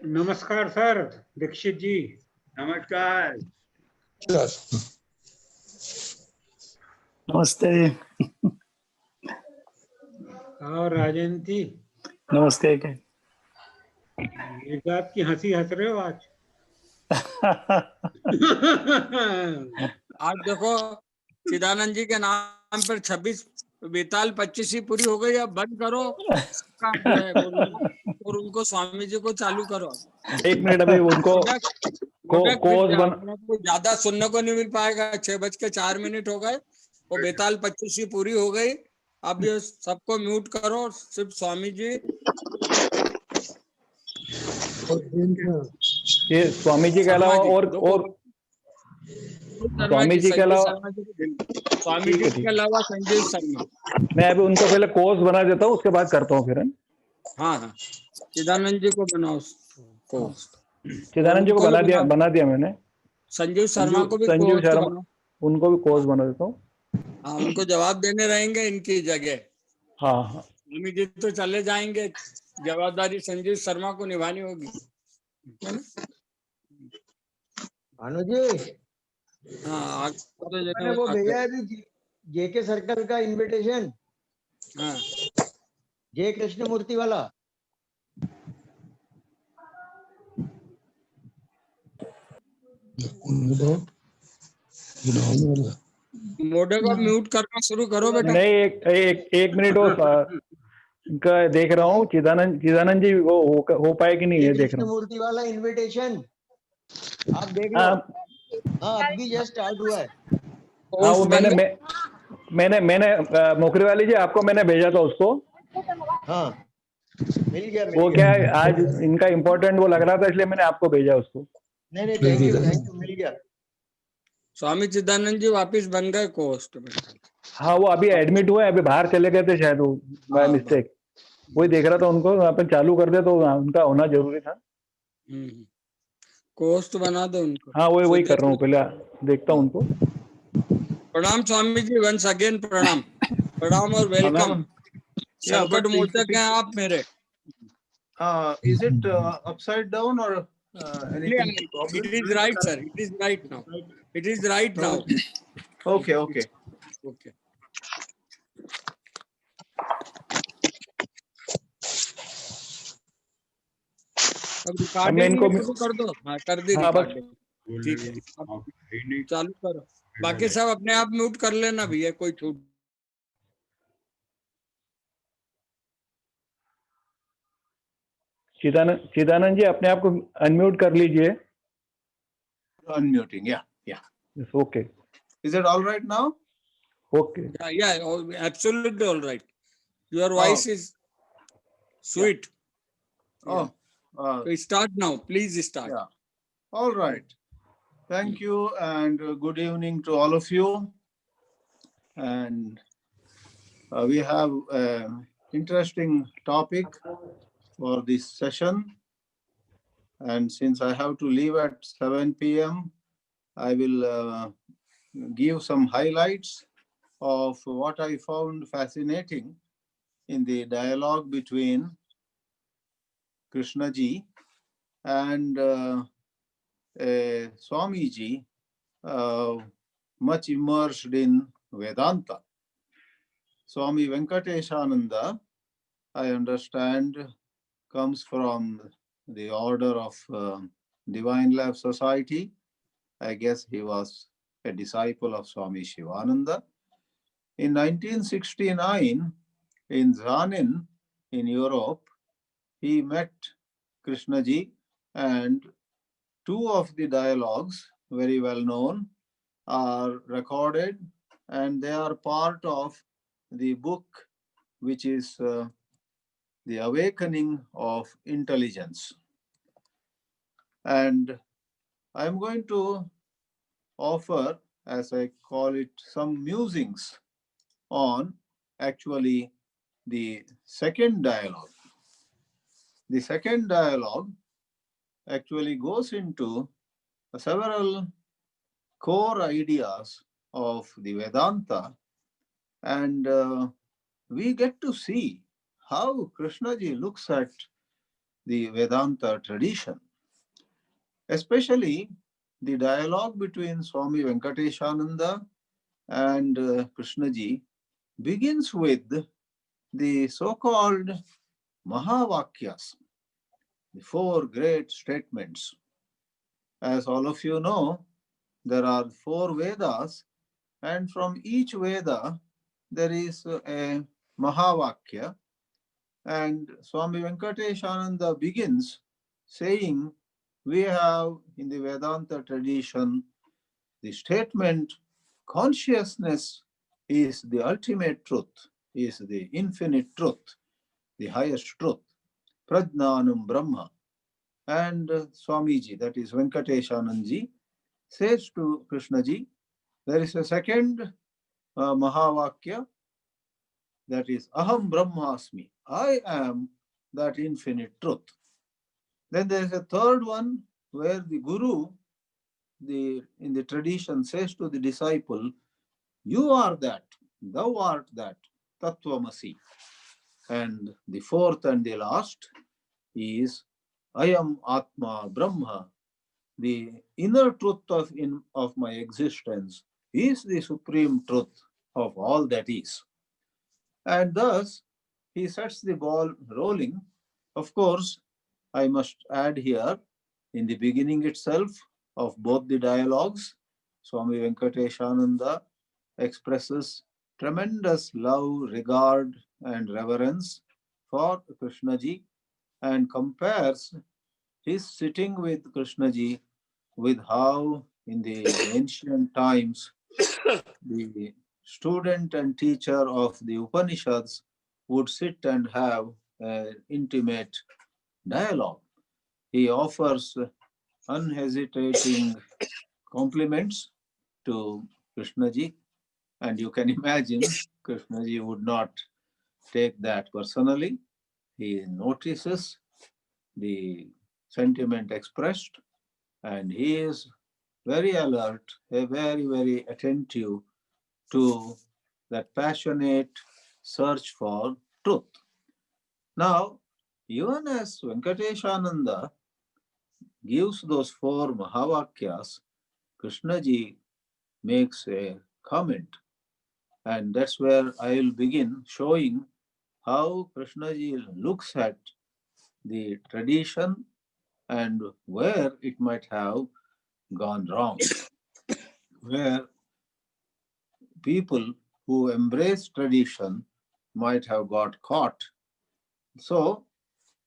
नमस्कार सर दीक्षित जी। नमस्कार। नमस्ते। और राजेंद्र जी नमस्ते। मिर्जाद की हंसी हंस रहे हो आज। आज देखो चिदानंद जी के नाम पर 26 बेताल 25 ही पूरी हो गई। अब बंद करो सबका जो है बोलना और उनको स्वामी जी को चालू करो। एक मिनट, अभी उनको कोस बन ज्यादा सुनने को नहीं मिल पाएगा। 6:04 हो गए, वो बेताल 25 ही पूरी हो गई। अब ये सबको म्यूट करो, सिर्फ स्वामी जी। ये स्वामी जी के शर्मा अलावा जी और स्वामी जी के संजीव अलावा शर्मा जी स्वामी ठीक जी है, के ठीक। अलावा संजीव शर्मा। मैं अभी उनको पहले कोस बना देता हूँ, उसके बाद करता हूँ फिर। हाँ हाँ, चिदानंद जी को बनाओ कोस। चिदानंद जी को बना दिया मैंने। संजीव शर्मा को भी संजीव कोस्ट शर्मा, बनाओ। उनको भी कोस बना देता हूँ। हाँ, उनको जवाब देने रहेंगे इनकी जगह। हाँ हाँ, स्वामी जी तो चले जाएंगे, जवाबदारी संजीव शर्मा को निभानी होगी, है ना? भानु जी, हाँ, मैंने वो भेजा है अभी जेके सर्कल का इनविटेशन। हाँ, जय कृष्ण मूर्ति वाला। मोडे को म्यूट करना शुरू करो बेटा। नहीं, एक मिनट, वो इनका देख रहा हूँ। चिदानंद जी वो हो पाए कि नहीं, जय है देख कृष्ण रहा हूँ। मूर्ति वाला इनविटेशन आप देख लो। हाँ हाँ, अभी जस्ट स्टार्ट हुआ है। हाँ, वो कोस्ट बन गया। मैंने मोकरी वाली जी आपको मैंने भेजा था उसको। हाँ, मिल गया वो क्या है, आज इनका इम्पोर्टेंट वो लग रहा था, इसलिए मैंने आपको भेजा उसको। नहीं, थैंक यू, मिल गया। स्वामी चिदानंद जी वापिस बन गए कोस्ट में। हाँ, वो अभी एडमिट हुए, अभी बाहर चले गए थे शायद, वो बाय मिस्टेक। वही देख रहा था उनको, अपन चालू कर दे तो उनका होना जरूरी था। कोस्ट बना दो उनको। हाँ, वही कर रहा हूँ, पहले देखता हूँ उनको। प्रणाम स्वामी जी, वंस अगेन प्रणाम। प्रणाम और वेलकम। संकट मोचक हैं आप मेरे। Is it upside down or anything? It is right, sir. It is right now. It is right now. Okay. Okay. अब रिकॉर्डिंग इनको शुरू कर दो। हाँ, कर दी हाँ, बस रिकॉर्डिंग। ठीक है, अब चालू करो। बाकी सब अपने आप म्यूट कर लेना भैया, कोई छूट। चिदानंद जी अपने आप को अनम्यूट कर लीजिए। Unmuting, yeah. Yes, okay. Is it all right now? Okay. Yeah, absolutely all right. Your voice is sweet. Oh, So start now. Please start. yeah. All right. Thank you and good evening to all of you. And we have an interesting topic for this session. And since I have to leave at 7 p.m., I will give some highlights of what I found fascinating in the dialogue between Krishna ji and Swami ji, much immersed in Vedanta. Swami Venkateshananda, I understand, comes from the order of Divine Life Society. I guess he was a disciple of Swami Shivananda. In 1969, in Zanin, in Europe, he met Krishna ji, and two of the dialogues, very well known, are recorded, and they are part of the book which is The Awakening of Intelligence. And I'm going to offer, as I call it, some musings on actually the second dialogue. The second dialogue actually goes into several core ideas of the Vedanta, and we get to see how Krishna ji looks at the Vedanta tradition, especially the dialogue between Swami Venkateshananda and Krishnaji begins with the so-called Mahavakyas, the four great statements. As all of you know, there are 4 Vedas, and from each Veda there is a Mahavakya. And Swami Venkateshananda begins saying, we have in the Vedanta tradition the statement, consciousness is the ultimate truth, is the infinite truth, the highest truth, Prajnanam Brahma. And Swamiji, that is Venkateshananji, says to Krishnaji, there is a second Mahavakya, that is Aham Brahmasmi, I am that infinite truth. Then there is a third one where the Guru, in the tradition, says to the disciple, you are that, thou art that, Tattvamasi. And the fourth and the last is Ayam Atma Brahma, the inner truth of my existence is the supreme truth of all that is. And thus, he sets the ball rolling. Of course, I must add here, in the beginning itself of both the dialogues, Swami Venkateshananda expresses tremendous love, regard, and reverence for Krishnaji and compares his sitting with Krishnaji with how in the ancient times the student and teacher of the Upanishads would sit and have an intimate dialogue. He offers unhesitating compliments to Krishnaji, and you can imagine Krishnaji would not take that personally. He notices the sentiment expressed, and he is very alert, very, very attentive to that passionate search for truth. Now, even as Venkateshananda gives those 4 Mahavakyas, Krishnaji makes a comment, and that's where I will begin showing how Krishnaji looks at the tradition and where it might have gone wrong, where people who embrace tradition might have got caught. So,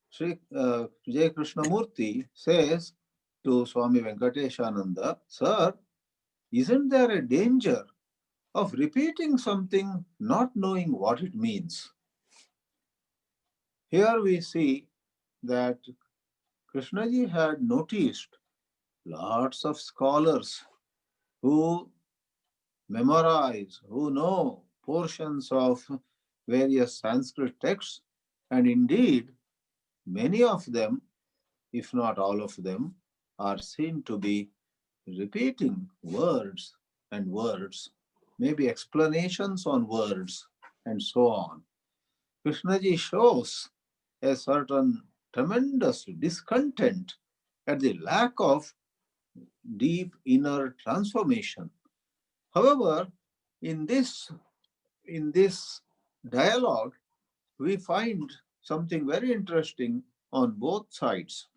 Sri J. Krishnamurti says to Swami Venkateshananda, sir, isn't there a danger of repeating something not knowing what it means? Here we see that Krishnaji had noticed lots of scholars who memorize, who know portions of various Sanskrit texts, and indeed, many of them, if not all of them, are seen to be repeating words and words, maybe explanations on words, and so on. Krishnaji shows a certain tremendous discontent at the lack of deep inner transformation. However, in this dialogue, we find something very interesting on both sides,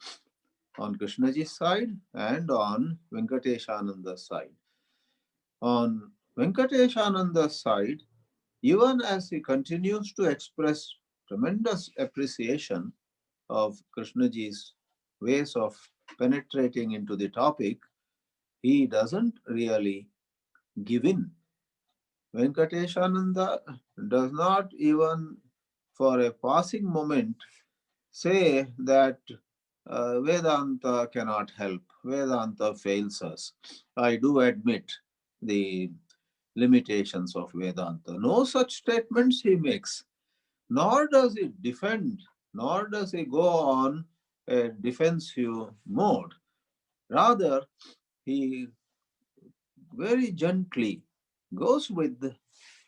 on Krishnaji's side and on Venkateshananda's side. On Venkateshananda's side, even as he continues to express tremendous appreciation of Krishnaji's ways of penetrating into the topic, he doesn't really give in. Venkateshananda does not even for a passing moment say that Vedanta cannot help, Vedanta fails us. I do admit the limitations of Vedanta. No such statements he makes, nor does he defend, nor does he go on a defensive mode. Rather, he very gently goes with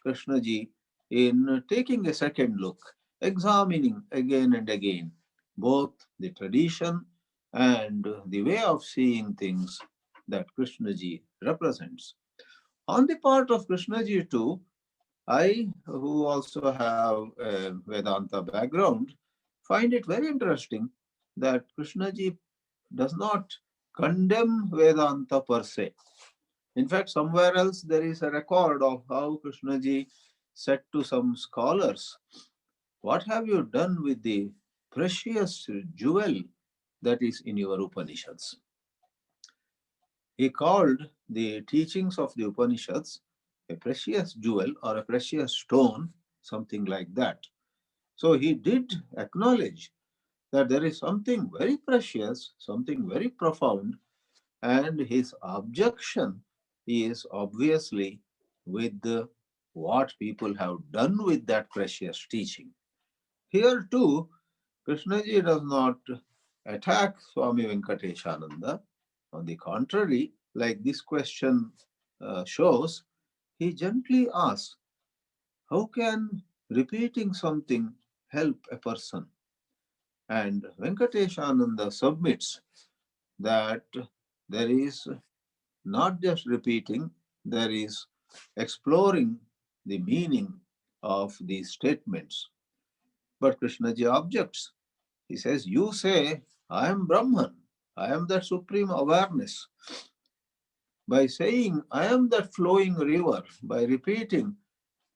Krishnaji in taking a second look, examining again and again both the tradition and the way of seeing things that Krishnaji represents. On the part of Krishnaji too, I, who also have a Vedanta background, find it very interesting that Krishnaji does not condemn Vedanta per se. In fact, somewhere else there is a record of how Krishnaji said to some scholars, "What have you done with the precious jewel that is in your Upanishads?" He called the teachings of the Upanishads a precious jewel or a precious stone, something like that. So he did acknowledge that there is something very precious, something very profound, and his objection is obviously with what people have done with that precious teaching. Here too, Krishnaji does not attack Swami Venkateshananda. On the contrary, like this question shows, he gently asks, how can repeating something help a person? And Venkateshananda submits that there is not just repeating, there is exploring the meaning of these statements. But Krishnaji objects. He says, you say, I am Brahman, I am that supreme awareness. By saying, I am that flowing river, by repeating,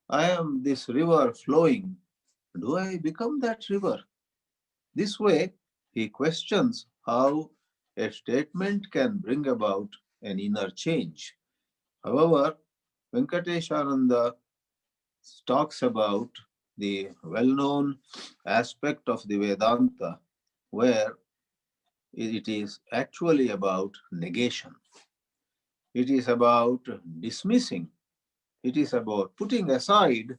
I am this river flowing, do I become that river? This way, he questions how a statement can bring about an inner change. However, Venkateshananda talks about the well-known aspect of the Vedanta where it is actually about negation. It is about dismissing. It is about putting aside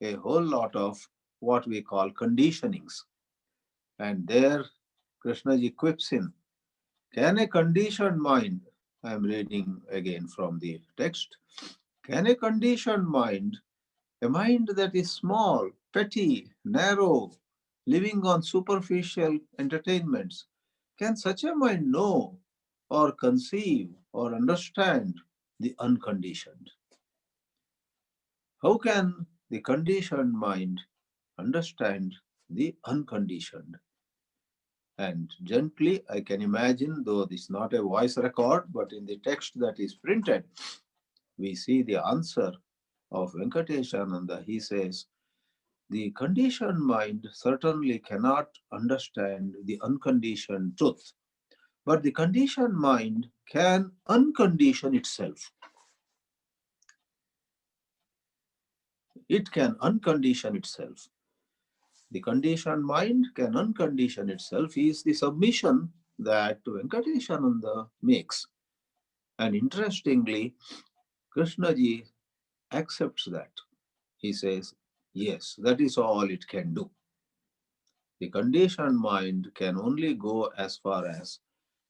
a whole lot of what we call conditionings. And there Krishnaji quips in, can a conditioned mind, I am reading again from the text, can a conditioned mind, a mind that is small, petty, narrow, living on superficial entertainments, can such a mind know or conceive or understand the unconditioned? How can the conditioned mind understand the unconditioned? And gently, I can imagine, though this is not a voice record, but in the text that is printed, we see the answer of Venkateshananda. He says, the conditioned mind certainly cannot understand the unconditioned truth, but the conditioned mind can uncondition itself. It can uncondition itself. The conditioned mind can uncondition itself is the submission that Venkateshananda makes. And interestingly, Krishnaji accepts that. He says, yes, that is all it can do. The conditioned mind can only go as far as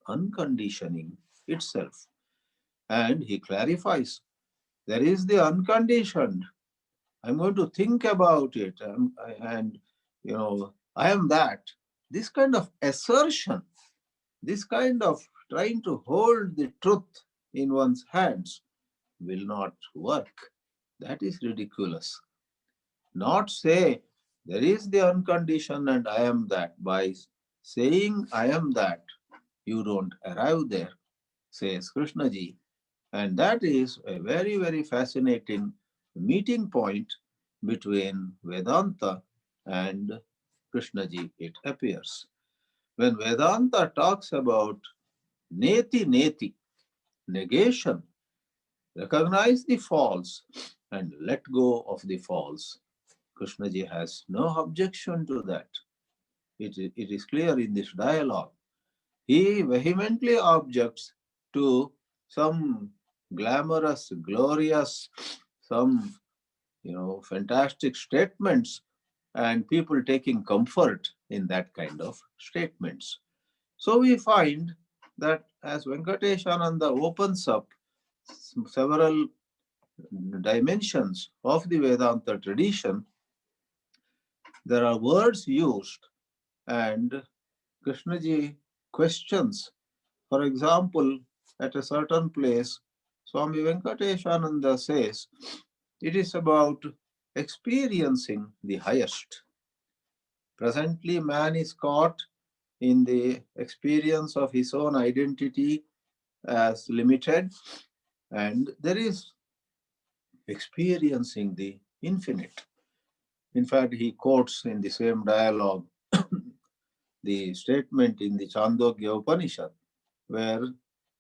unconditioning itself. And he clarifies, there is the unconditioned. I'm going to think about it, and I am that. This kind of assertion, this kind of trying to hold the truth in one's hands will not work. That is ridiculous. Not say, there is the unconditioned and I am that. By saying I am that, you don't arrive there, says Krishnaji. And that is a very, very fascinating meeting point between Vedanta and Krishnaji, it appears. When Vedanta talks about neti neti, negation, recognize the false and let go of the false, Krishnaji has no objection to that. It is clear in this dialogue. He vehemently objects to some glamorous, glorious, some fantastic statements and people taking comfort in that kind of statements. So we find that as Venkateshananda opens up several dimensions of the Vedanta tradition, there are words used and Krishnaji questions. For example, at a certain place, Swami Venkateshananda says, it is about experiencing the highest. Presently, man is caught in the experience of his own identity as limited, and there is experiencing the infinite. In fact, he quotes in the same dialogue the statement in the Chandogya Upanishad, where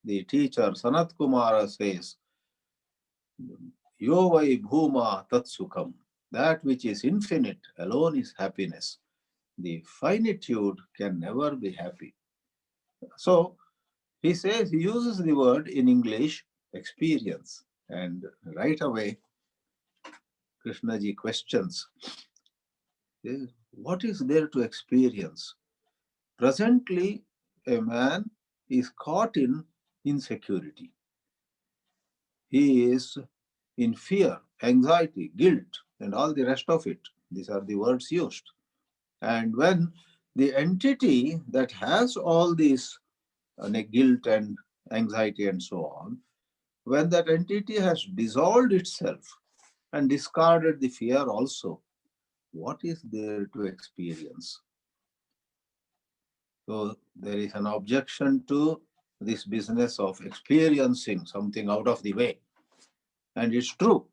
the teacher Sanat Kumara says, Yo vai bhuma tat sukham, that which is infinite alone is happiness. The finitude can never be happy. So he says, he uses the word in English, experience, and right away Krishnaji questions, what is there to experience? Presently, a man is caught in insecurity. He is in fear, anxiety, guilt, and all the rest of it. These are the words used. And when the entity that has all these guilt and anxiety and so on, when that entity has dissolved itself and discarded the fear also, what is there to experience? So there is an objection to this business of experiencing something out of the way. And it's true.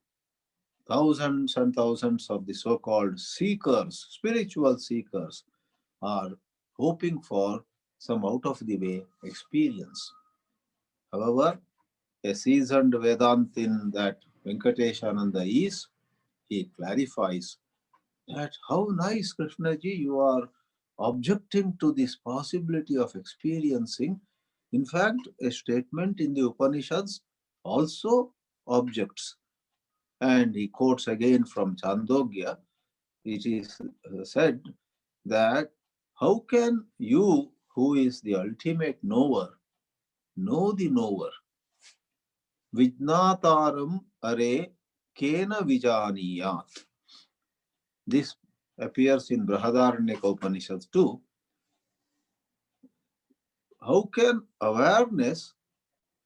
Thousands and thousands of the so-called seekers, spiritual seekers, are hoping for some out-of-the-way experience. However, a seasoned Vedantin that Venkateshananda is, he clarifies that how nice, Krishnaji, you are objecting to this possibility of experiencing. In fact, a statement in the Upanishads also objects. And he quotes again from Chandogya. It is said that how can you, who is the ultimate knower, know the knower? Vijnataram are kena vijaniyat. This appears in Brihadaranyaka Upanishads too. How can awareness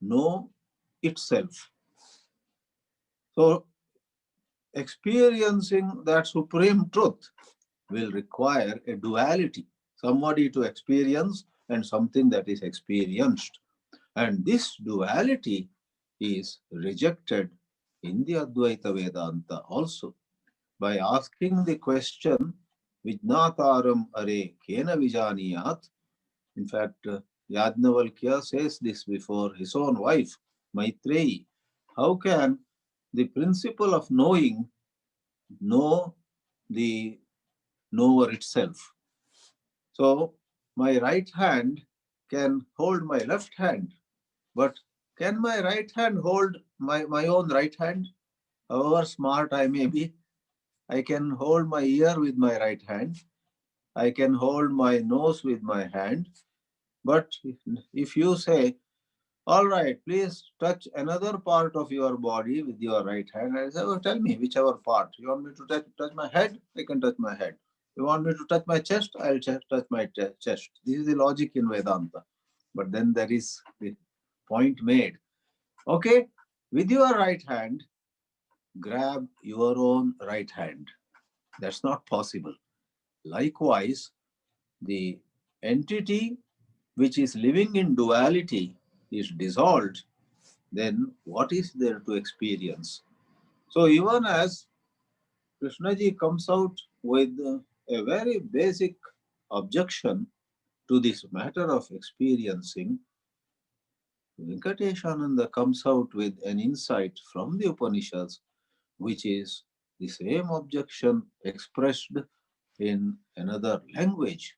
know itself? So, experiencing that supreme truth will require a duality, somebody to experience and something that is experienced. And this duality is rejected in the Advaita Vedanta also. By asking the question, Vijnataram are kena vijaniyat. In fact, Yajnavalkya says this before his own wife, Maitreyi. How can the principle of knowing know the knower itself? So, my right hand can hold my left hand, but can my right hand hold my own right hand? However smart I may be, I can hold my ear with my right hand. I can hold my nose with my hand. But if you say, all right, please touch another part of your body with your right hand, I say, oh, tell me whichever part. You want me to touch my head? I can touch my head. You want me to touch my chest? I'll touch my chest. This is the logic in Vedanta. But then there is the point made. Okay, with your right hand, grab your own right hand. That's not possible. Likewise, the entity which is living in duality is dissolved, then what is there to experience? So even as Krishnaji comes out with a very basic objection to this matter of experiencing, Venkateshananda comes out with an insight from the Upanishads, which is the same objection expressed in another language.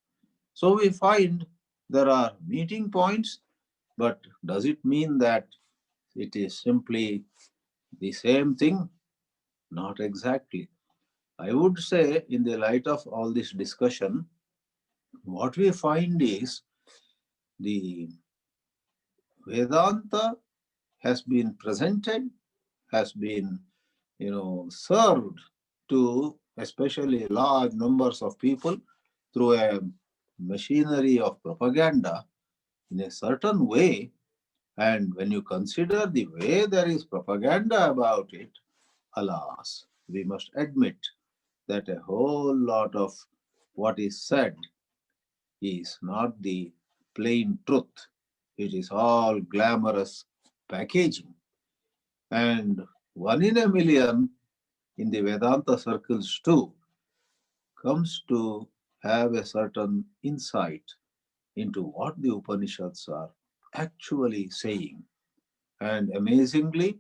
So we find there are meeting points, but does it mean that it is simply the same thing? Not exactly. I would say, in the light of all this discussion, what we find is the Vedanta has been presented, has been, served to especially large numbers of people through a machinery of propaganda in a certain way, and when you consider the way there is propaganda about it, alas, we must admit that a whole lot of what is said is not the plain truth. It is all glamorous packaging. And 1 in a million in the Vedanta circles too comes to have a certain insight into what the Upanishads are actually saying. And amazingly,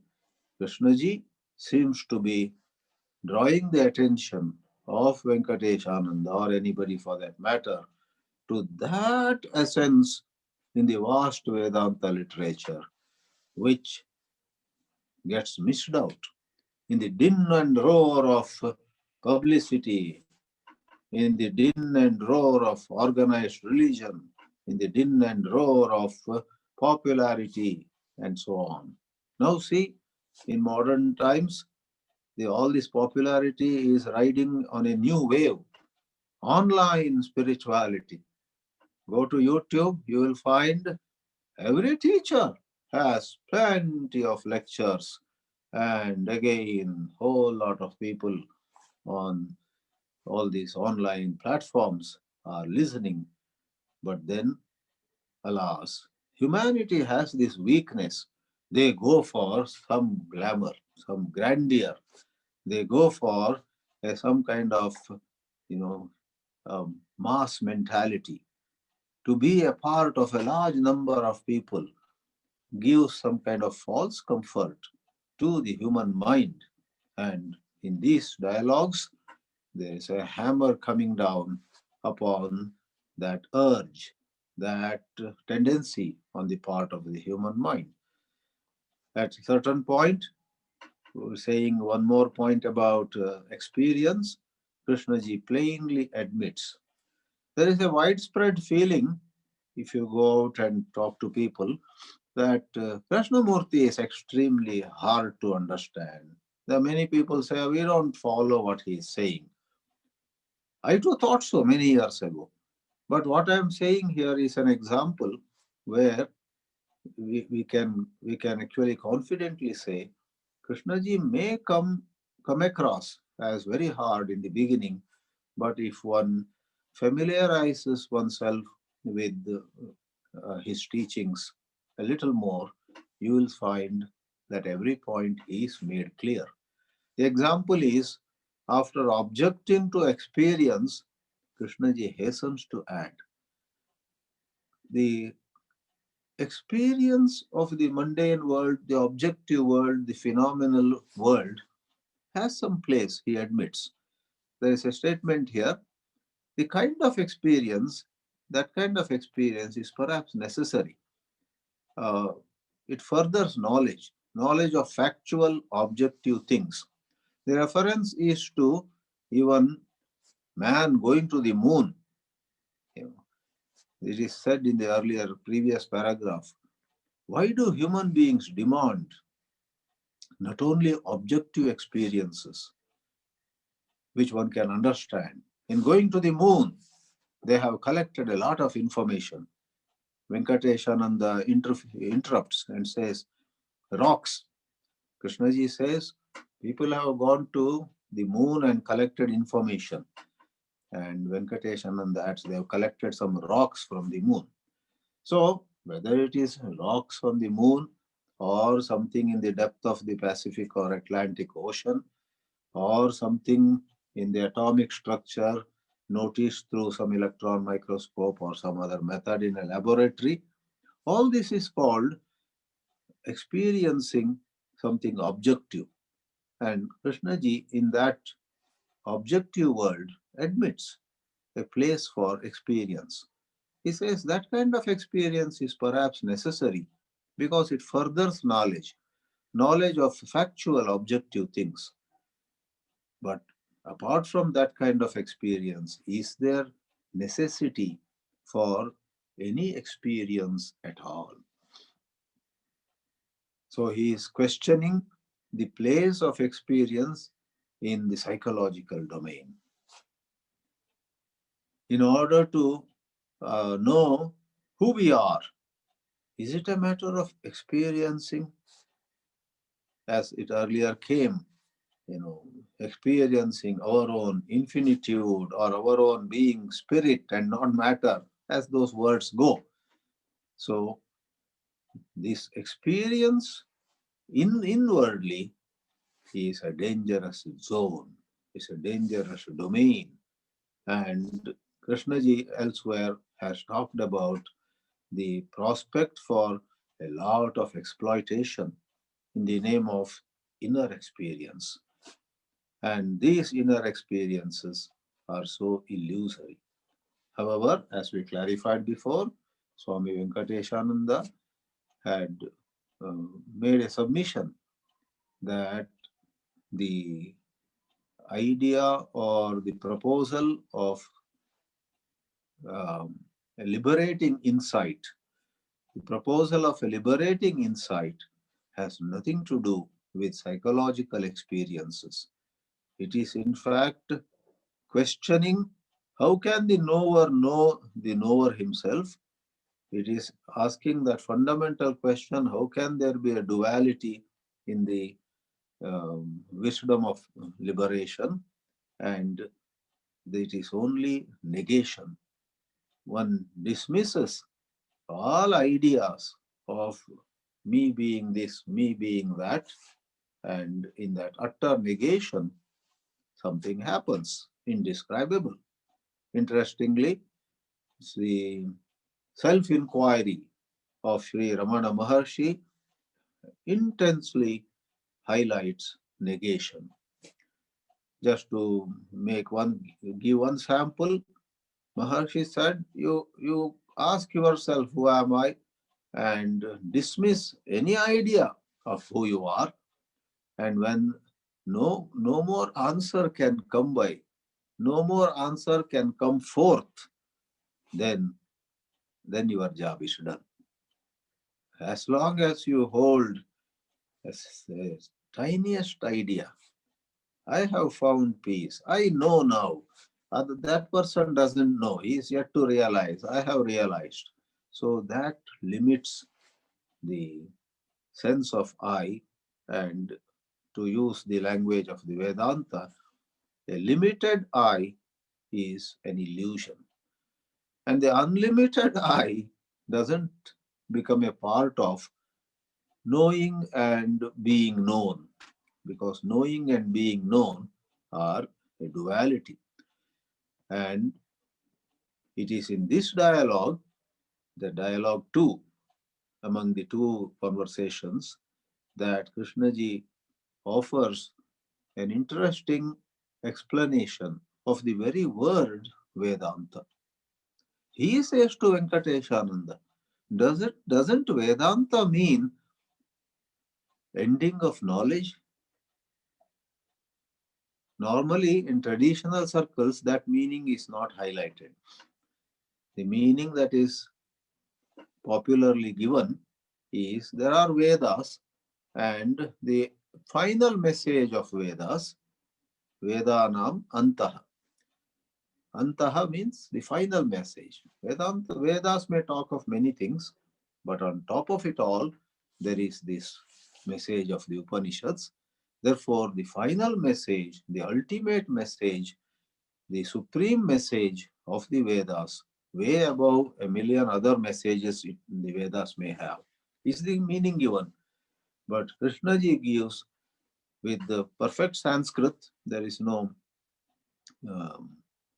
Krishnaji seems to be drawing the attention of Venkatesh Anand, or anybody for that matter, to that essence in the vast Vedanta literature, which gets missed out in the din and roar of publicity, in the din and roar of organized religion, in the din and roar of popularity, and so on. Now see, in modern times, all this popularity is riding on a new wave, online spirituality. Go to YouTube, you will find every teacher has plenty of lectures, and again, whole lot of people on all these online platforms are listening. But then, alas, humanity has this weakness. They go for some glamour, some grandeur. They go for some kind of, mass mentality. To be a part of a large number of people gives some kind of false comfort to the human mind. And in these dialogues, there is a hammer coming down upon that urge, that tendency on the part of the human mind. At a certain point, we're saying one more point about experience, Krishnaji plainly admits there is a widespread feeling, if you go out and talk to people, that Krishnamurti is extremely hard to understand. There are many people say, we don't follow what he is saying. I too thought so many years ago. But what I'm saying here is an example where we can actually confidently say Krishnaji may come across as very hard in the beginning, but if one familiarizes oneself with his teachings a little more, you will find that every point is made clear. The example is, after objecting to experience, Krishnaji hastens to add, the experience of the mundane world, the objective world, the phenomenal world has some place, he admits. There is a statement here, the kind of experience, that kind of experience is perhaps necessary. It furthers knowledge of factual, objective things. The reference is to even man going to the moon. It is said in the previous paragraph, why do human beings demand not only objective experiences, which one can understand? In going to the moon, they have collected a lot of information. Venkatesh Ananda interrupts and says, rocks. Krishnaji says, people have gone to the moon and collected information. And Venkatesh Ananda adds, they have collected some rocks from the moon. So, whether it is rocks on the moon or something in the depth of the Pacific or Atlantic Ocean or something in the atomic structure noticed through some electron microscope or some other method in a laboratory, all this is called experiencing something objective. And Krishnaji in that objective world admits a place for experience. He says that kind of experience is perhaps necessary because it furthers knowledge of factual, objective things. But apart from that kind of experience, is there necessity for any experience at all? So he is questioning the place of experience in the psychological domain. In order to know who we are? Is it a matter of experiencing, as it earlier came, experiencing our own infinitude or our own being spirit and not matter, as those words go? So this experience inwardly is a dangerous zone, is a dangerous domain. And Krishnaji elsewhere has talked about the prospect for a lot of exploitation in the name of inner experience. And these inner experiences are so illusory. However, as we clarified before, Swami Venkateshananda had made a submission that the idea or the proposal of a liberating insight, the proposal of a liberating insight has nothing to do with psychological experiences. It is in fact questioning how can the knower know the knower himself. It is asking that fundamental question, how can there be a duality in the wisdom of liberation? And it is only negation. One dismisses all ideas of me being this, me being that, and in that utter negation, something happens indescribable. Interestingly, the self-inquiry of Sri Ramana Maharshi intensely highlights negation. Just to give one sample, Maharshi said, you ask yourself, who am I? And dismiss any idea of who you are. And when no more answer can come by, no more answer can come forth, then your job is done. As long as you hold the tiniest idea, I have found peace, I know now. That person doesn't know, he is yet to realize, I have realized. So that limits the sense of I, and to use the language of the Vedanta, a limited I is an illusion. And the unlimited I doesn't become a part of knowing and being known, because knowing and being known are a duality. And it is in this dialogue, the dialogue 2, among the two conversations, that Krishnaji offers an interesting explanation of the very word Vedanta. He says to Venkateshananda, doesn't Vedanta mean ending of knowledge? Normally, in traditional circles, that meaning is not highlighted. The meaning that is popularly given is there are Vedas, and the final message of Vedas, Vedanam Antaha. Antaha means the final message. Vedas may talk of many things, but on top of it all, there is this message of the Upanishads. Therefore, the final message, the ultimate message, the supreme message of the Vedas, way above a million other messages the Vedas may have, is the meaning given. But Krishnaji gives with the perfect Sanskrit, there is no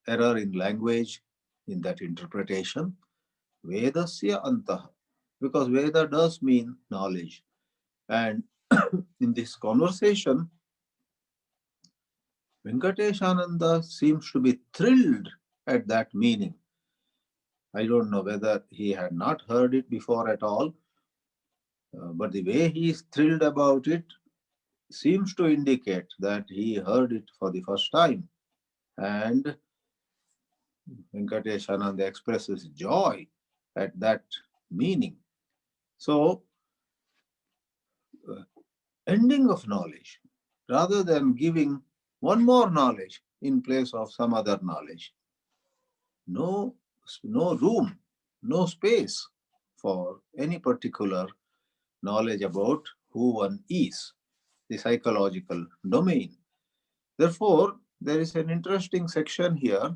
error in language in that interpretation. Vedasya Antaha, because Veda does mean knowledge. And in this conversation, Venkateshananda seems to be thrilled at that meaning. I don't know whether he had not heard it before at all, but the way he is thrilled about it seems to indicate that he heard it for the first time. And Venkateshananda expresses joy at that meaning. So, ending of knowledge, rather than giving one more knowledge in place of some other knowledge. No no room, no space for any particular knowledge about who one is, the psychological domain. Therefore, there is an interesting section here.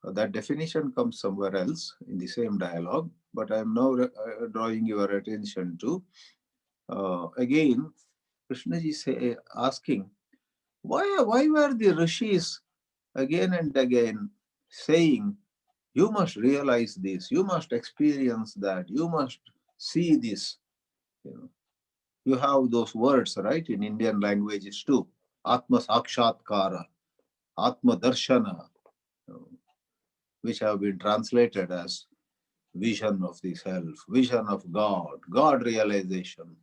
That definition comes somewhere else in the same dialogue, but I am now drawing your attention to, again, Krishnaji asking, why were the rishis again and again saying, you must realize this, you must experience that, you must see this. You have those words, right, in Indian languages too. Atma Sakshatkara, Atma Darshana, which have been translated as vision of the self, vision of God, God realization.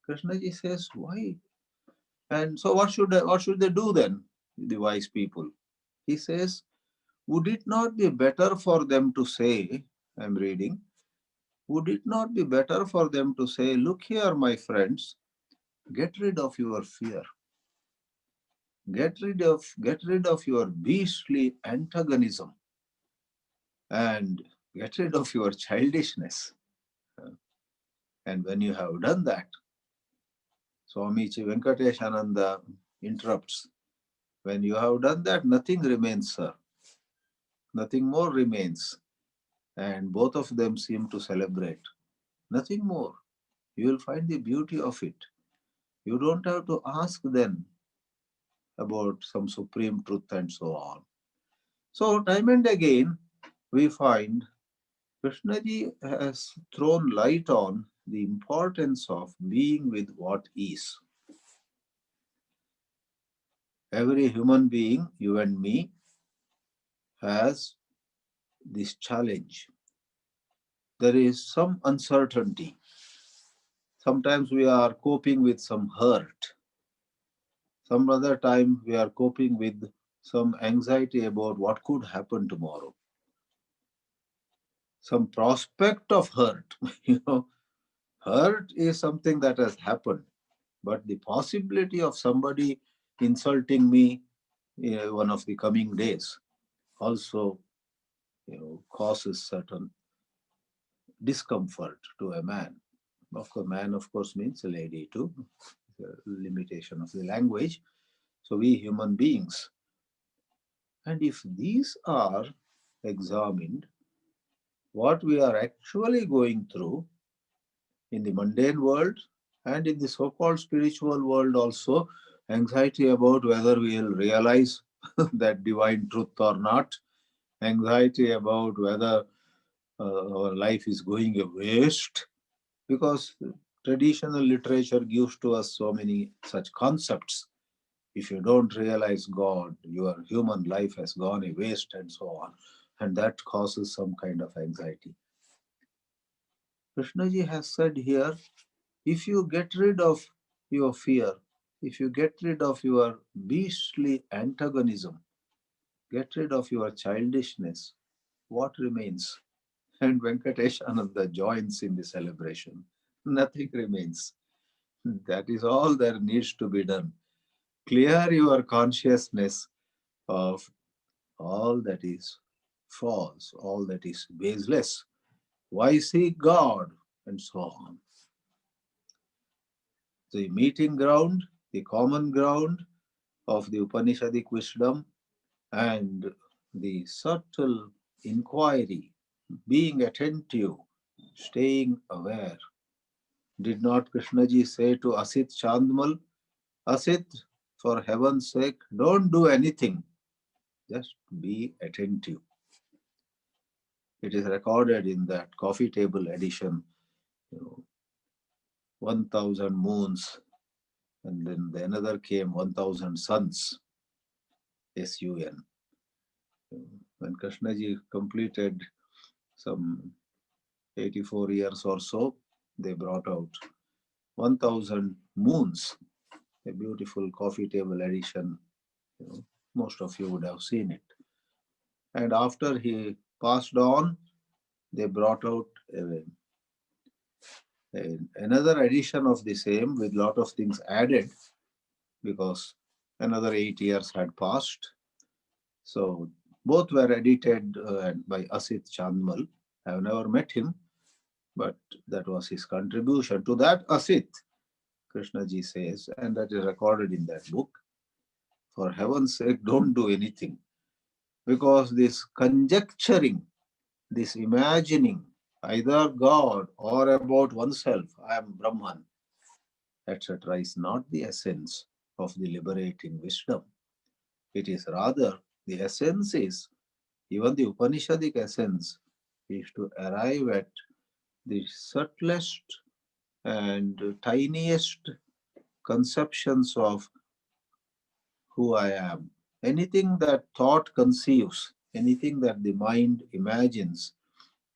Krishnaji says, why? And so what should they do then, the wise people? He says, would it not be better for them to say, I'm reading, would it not be better for them to say, look here, my friends, get rid of your fear. Get rid of your beastly antagonism and get rid of your childishness. And when you have done that, Swami Venkateshananda interrupts. When you have done that, nothing remains, sir. Nothing more remains. And both of them seem to celebrate. Nothing more. You will find the beauty of it. You don't have to ask then about some supreme truth and so on. So time and again, we find Krishnaji has thrown light on the importance of being with what is. Every human being, you and me, has this challenge. There is some uncertainty. Sometimes we are coping with some hurt. Some other time we are coping with some anxiety about what could happen tomorrow. Some prospect of hurt. Hurt is something that has happened, but the possibility of somebody insulting me one of the coming days also causes certain discomfort to a man. Of course, man, of course, means a lady too. The limitation of the language. So we human beings. And if these are examined, what we are actually going through in the mundane world and in the so-called spiritual world also, anxiety about whether we will realize that divine truth or not, anxiety about whether our life is going a waste, because traditional literature gives to us so many such concepts. If you don't realize God, your human life has gone a waste and so on. And that causes some kind of anxiety. Krishnaji has said here, if you get rid of your fear, if you get rid of your beastly antagonism, get rid of your childishness, what remains? And Venkateshananda joins in the celebration. Nothing remains. That is all there needs to be done. Clear your consciousness of all that is false, all that is baseless. Why seek God? And so on. The meeting ground, the common ground of the Upanishadic wisdom and the subtle inquiry, being attentive, staying aware. Did not Krishnaji say to Asit Chandmal, Asit, for heaven's sake, don't do anything. Just be attentive. It is recorded in that coffee table edition, 1,000 moons, and then another came 1,000 suns, S-U-N. When Krishnaji completed some 84 years or so, they brought out 1,000 moons, a beautiful coffee table edition. Most of you would have seen it. And after he passed on, they brought out another edition of the same with a lot of things added because another 8 years had passed. So Both were edited by Asit Chandmal. I have never met him, but that was his contribution. To that Asit, Krishnaji says, and that is recorded in that book, for heaven's sake, don't do anything. Because this conjecturing, this imagining, either God or about oneself, I am Brahman, etc., is not the essence of the liberating wisdom. It is rather, the essence is, even the Upanishadic essence, is to arrive at the subtlest and tiniest conceptions of who I am. Anything that thought conceives, anything that the mind imagines,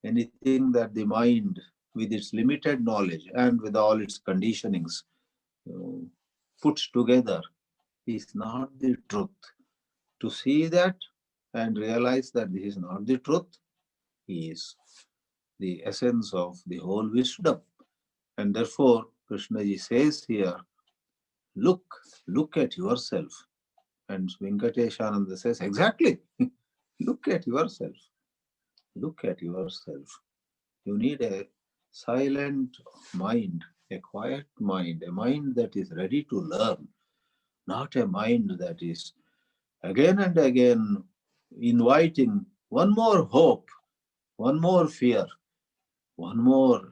anything that the mind, with its limited knowledge and with all its conditionings, puts together, is not the truth. To see that and realize that this is not the truth is the essence of the whole wisdom. And therefore, Krishnaji says here, look at yourself. And Venkateshananda says, exactly, look at yourself. Look at yourself. You need a silent mind, a quiet mind, a mind that is ready to learn, not a mind that is again and again inviting one more hope, one more fear, one more,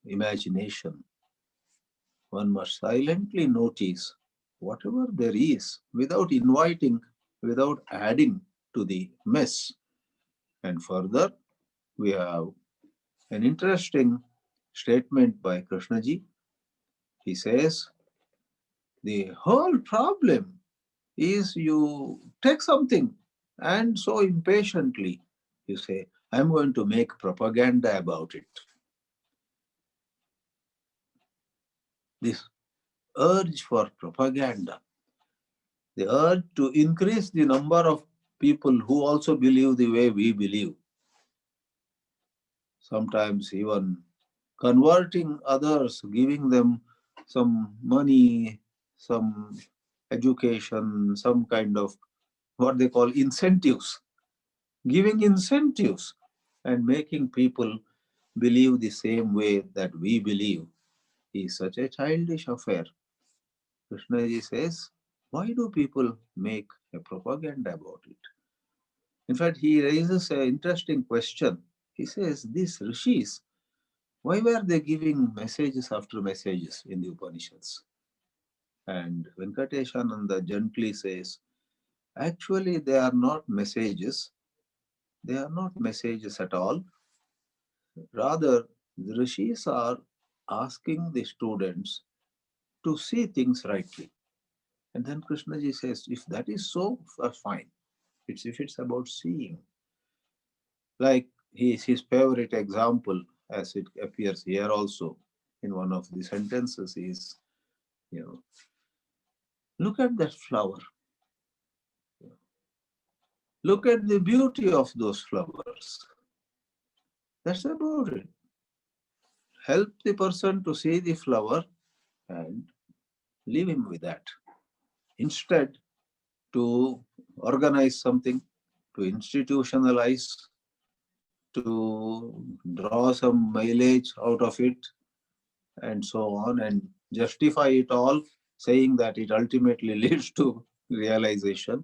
imagination. One must silently notice whatever there is without inviting, without adding to the mess. And further, we have an interesting statement by Krishnaji. He says, the whole problem is you take something and so impatiently you say, I'm going to make propaganda about it. This urge for propaganda, the urge to increase the number of people who also believe the way we believe, sometimes even converting others, giving them some money, some education, some kind of what they call incentives, giving incentives and making people believe the same way that we believe is such a childish affair. Krishnaji says, why do people make a propaganda about it? In fact, he raises an interesting question. He says, these rishis, why were they giving messages after messages in the Upanishads? And Venkateshananda gently says, actually, they are not messages. They are not messages at all. Rather, the rishis are asking the students to see things rightly. And then Krishnaji says, if that is so, fine. If it's about seeing. Like his favorite example, as it appears here also in one of the sentences, is, look at that flower. Look at the beauty of those flowers. That's about it. Help the person to see the flower and leave him with that. Instead, to organize something, to institutionalize, to draw some mileage out of it, and so on, and justify it all, saying that it ultimately leads to realization.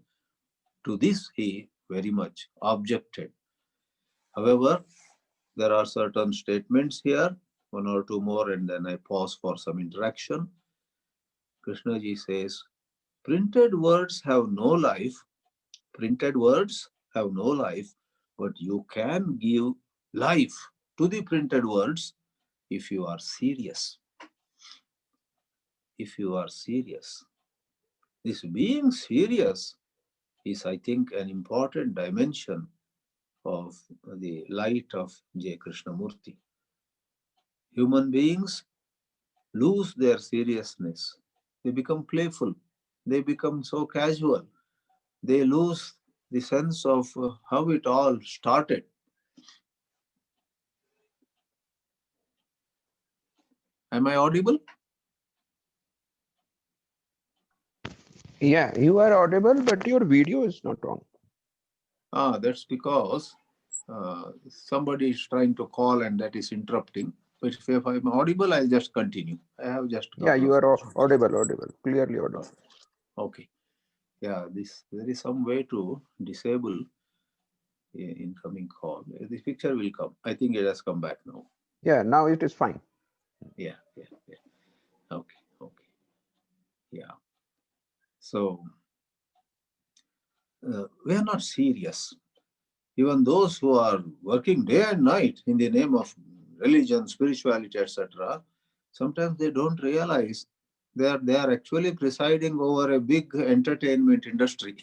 To this, he very much objected. However, there are certain statements here, one or two more, and then I pause for some interaction. Krishnaji says, printed words have no life. Printed words have no life, but you can give life to the printed words if you are serious. If you are serious. This being serious is, I think, an important dimension of the light of J. Krishnamurti. Human beings lose their seriousness. They become playful. They become so casual. They lose the sense of how it all started. Am I audible? Yeah, you are audible, but your video is not on. That's because somebody is trying to call and that is interrupting. But if I'm audible, I'll just continue. I have just Yeah, couple you of are questions. audible, clearly audible. Okay. Yeah, there is some way to disable incoming call. This picture will come. I think it has come back now. Yeah, now it is fine. Yeah. Okay. Yeah. So we are not serious. Even those who are working day and night in the name of religion, spirituality, etc., sometimes they don't realize they are actually presiding over a big entertainment industry.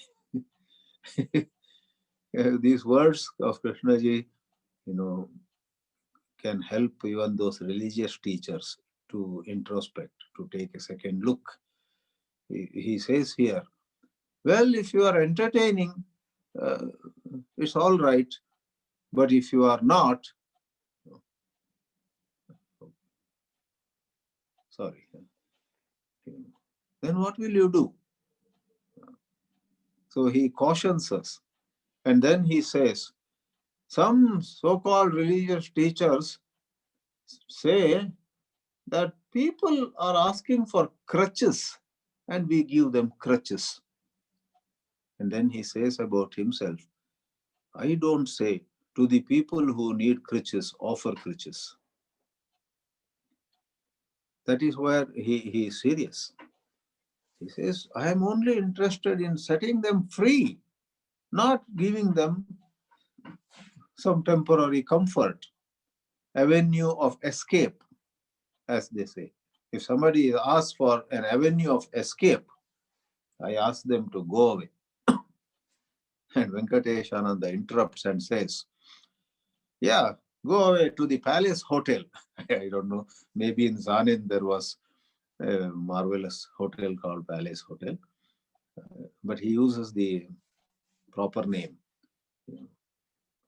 These words of Krishnaji, can help even those religious teachers to introspect, to take a second look. He says here, well, if you are entertaining, uh, it's all right. But if you are not, sorry, then what will you do? So he cautions us. And then he says, some so-called religious teachers say that people are asking for crutches and we give them crutches. And then he says about himself, I don't say to the people who need crutches, offer crutches. That is where he is serious. He says, I am only interested in setting them free, not giving them some temporary comfort, avenue of escape, as they say. If somebody asks for an avenue of escape, I ask them to go away. And Venkatesh Ananda interrupts and says, yeah, go away to the Palace Hotel. I don't know, maybe in Zanin there was a marvelous hotel called Palace Hotel, but he uses the proper name.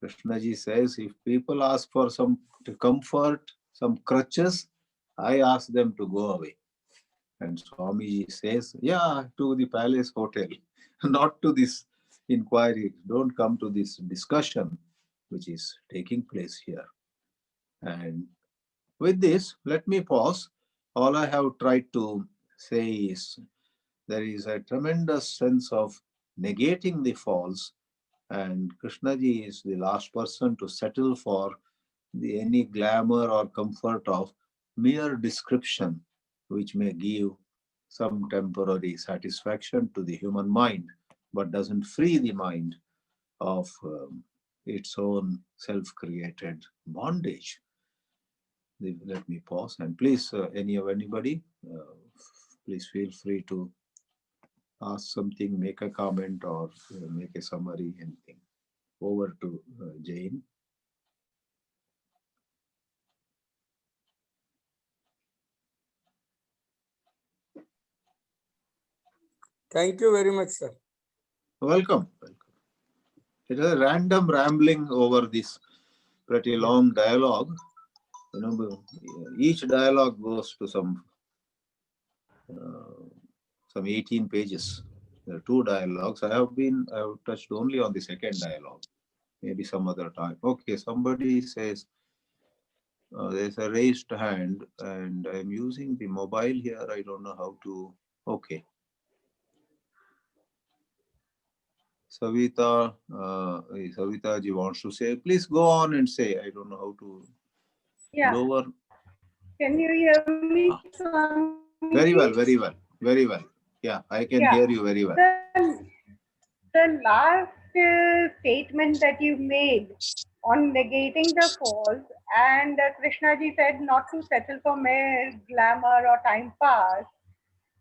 Krishnaji says, if people ask for some comfort, some crutches, I ask them to go away. And Swamiji says, yeah, to the Palace Hotel, not to this inquiry. Don't come to this discussion which is taking place here. And with this, let me pause. All I have tried to say is there is a tremendous sense of negating the false, and Krishnaji is the last person to settle for any glamour or comfort of mere description, which may give some temporary satisfaction to the human mind, but doesn't free the mind of its own self-created bondage. Let me pause and please, anybody, please feel free to ask something, make a comment, or make a summary, anything. Over to Jane. Thank you very much, sir. Welcome. It is a random rambling over this pretty long dialogue. Each dialogue goes to some 18 pages. There are 2 dialogues. I have touched only on the second dialogue. Maybe some other time. Okay, somebody says there's a raised hand, and I'm using the mobile here. I don't know how to. Okay. Savita, Savita ji wants to say, please go on and say. I don't know how to lower. Can you hear me? Very well. Yeah, I can hear you very well. The last statement that you made on negating the false, and Krishnaji said not to settle for mere glamour or time pass.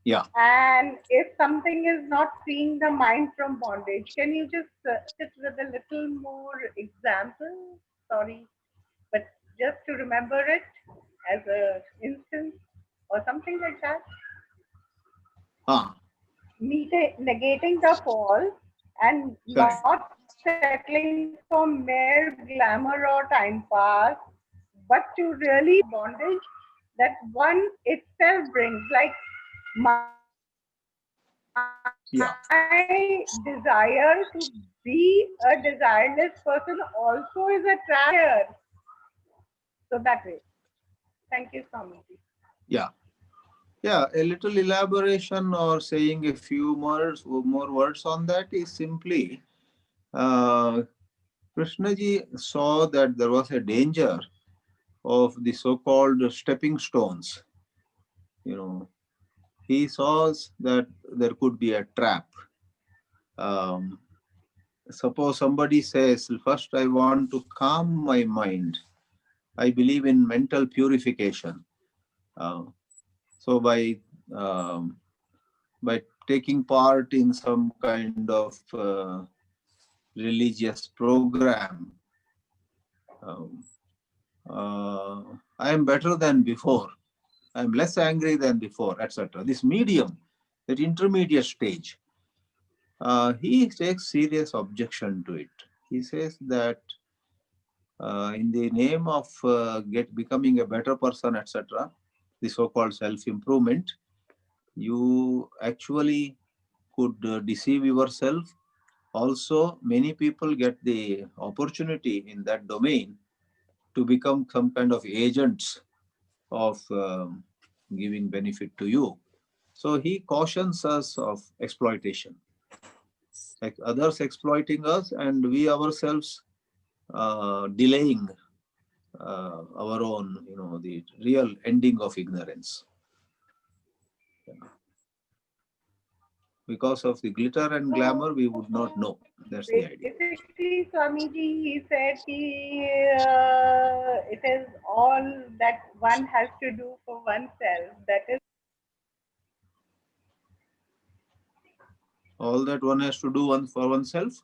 Yeah. And if something is not freeing the mind from bondage, can you just sit with a little more example? Sorry, but just to remember it as an instance or something like that. Negating the false and Correct. not settling for mere glamour or time pass, but to really bondage that one itself brings, like my desire to be a desireless person also is a trap here. So that way. Thank you, Swamiji. Yeah. Yeah, a little elaboration or saying a few more words on that is simply, Krishnaji saw that there was a danger of the so-called stepping stones. You know, he saw that there could be a trap. Suppose somebody says, first I want to calm my mind. I believe in mental purification. So by taking part in some kind of religious program, I am better than before. I am less angry than before, etc. This medium, that intermediate stage, he takes serious objection to it. He says that in the name of becoming a better person, etc., the so-called self-improvement, you actually could deceive yourself. Also, many people get the opportunity in that domain to become some kind of agents of giving benefit to you. So he cautions us of exploitation, like others exploiting us and we ourselves delaying our own, the real ending of ignorance. Because of the glitter and glamour, we would not know. That's the idea. Basically, Swamiji, he said it is all that one has to do for oneself. That is. All that one has to do for oneself.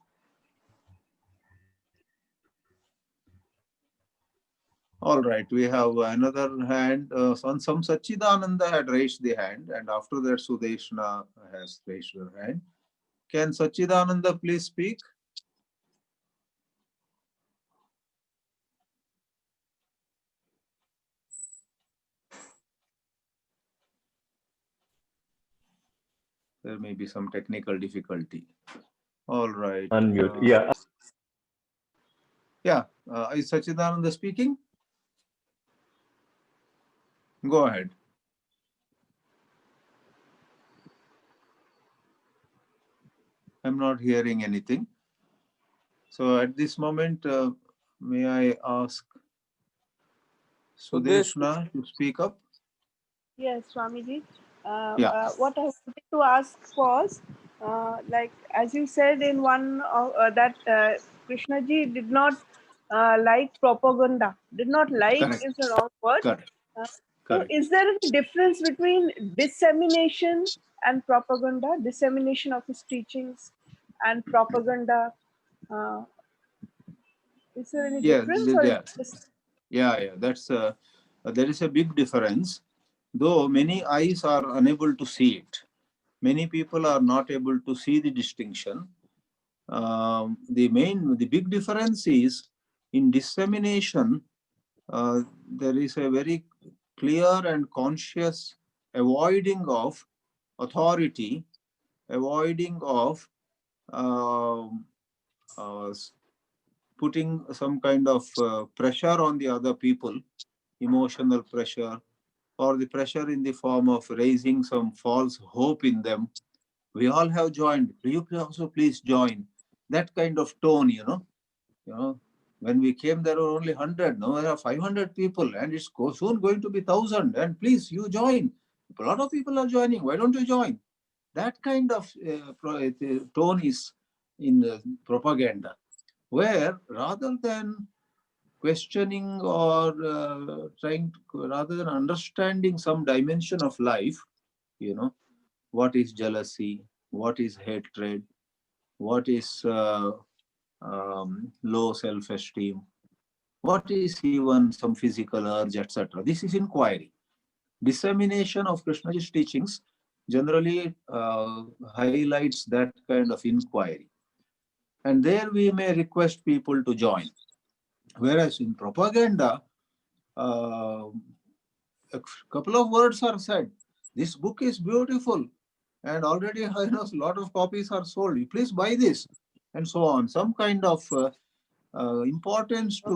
All right, we have another hand. Some Sachidananda had raised the hand, and after that, Sudeshna has raised her hand. Can Sachidananda please speak? There may be some technical difficulty. All right. Unmute. Yeah. Yeah. Is Sachidananda speaking? Go ahead. I'm not hearing anything. So at this moment, may I ask Sudeshna to speak up? Yes, Swamiji. Yeah. What I wanted to ask was, like as you said in one that Krishnaji did not like propaganda. Did not like Correct. is the wrong word. Correct. So Correct. is there a difference between dissemination and propaganda? Dissemination of his teachings and propaganda. Is there any difference? Or Yeah. That's there is a big difference. Though many eyes are unable to see it, many people are not able to see the distinction. The big difference is in dissemination. There is a very clear and conscious avoiding of authority, avoiding of putting some kind of pressure on the other people, emotional pressure, or the pressure in the form of raising some false hope in them. We all have joined. You also please join. That kind of tone, when we came, there were only 100. Now there are 500 people, and it's soon going to be 1,000. And please, you join. A lot of people are joining. Why don't you join? That kind of tone is in propaganda, where rather than questioning or rather than understanding some dimension of life, what is jealousy, what is hatred, what is low self-esteem, what is even some physical urge, etc. This is inquiry. Dissemination of Krishnaji's teachings generally highlights that kind of inquiry. And there we may request people to join. Whereas in propaganda, a couple of words are said. This book is beautiful, and already a lot of copies are sold. You please buy this. and so on. Some kind of importance to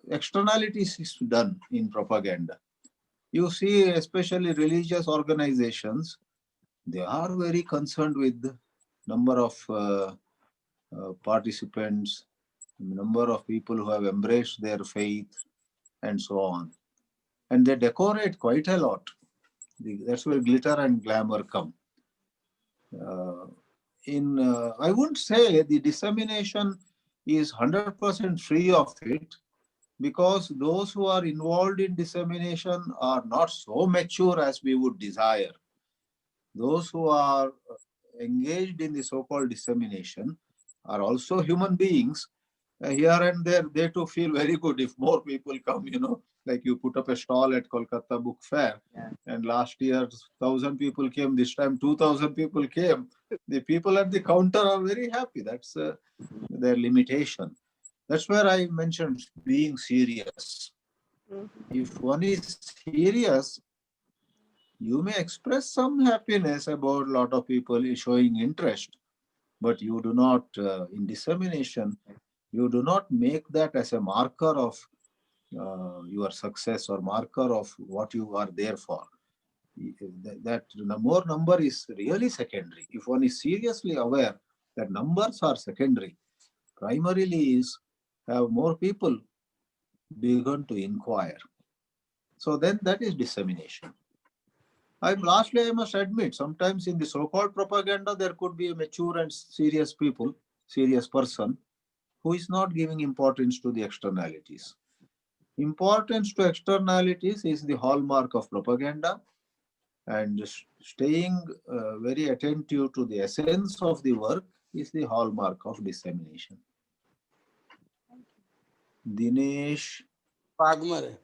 externalities is done in propaganda. You see, especially religious organizations, they are very concerned with the number of participants, number of people who have embraced their faith, and so on. And they decorate quite a lot. That's where glitter and glamour come. I wouldn't say the dissemination is 100% free of it, because those who are involved in dissemination are not so mature as we would desire. Those who are engaged in the so-called dissemination are also human beings. Here and there, they too feel very good if more people come, like you put up a stall at Kolkata Book Fair, and last year 1,000 people came, this time 2,000 people came. The people at the counter are very happy. That's their limitation. That's where I mentioned being serious. If one is serious, you may express some happiness about a lot of people showing interest, but you do not, in dissemination, you do not make that as a marker of your success or marker of what you are there for. That more number is really secondary. If one is seriously aware that numbers are secondary, primarily is have more people begun to inquire. So then that is dissemination. Lastly, I must admit, sometimes in the so-called propaganda, there could be a mature and serious person who is not giving importance to the externalities. Importance to externalities is the hallmark of propaganda, and staying very attentive to the essence of the work is the hallmark of dissemination. Dinesh Wagmare.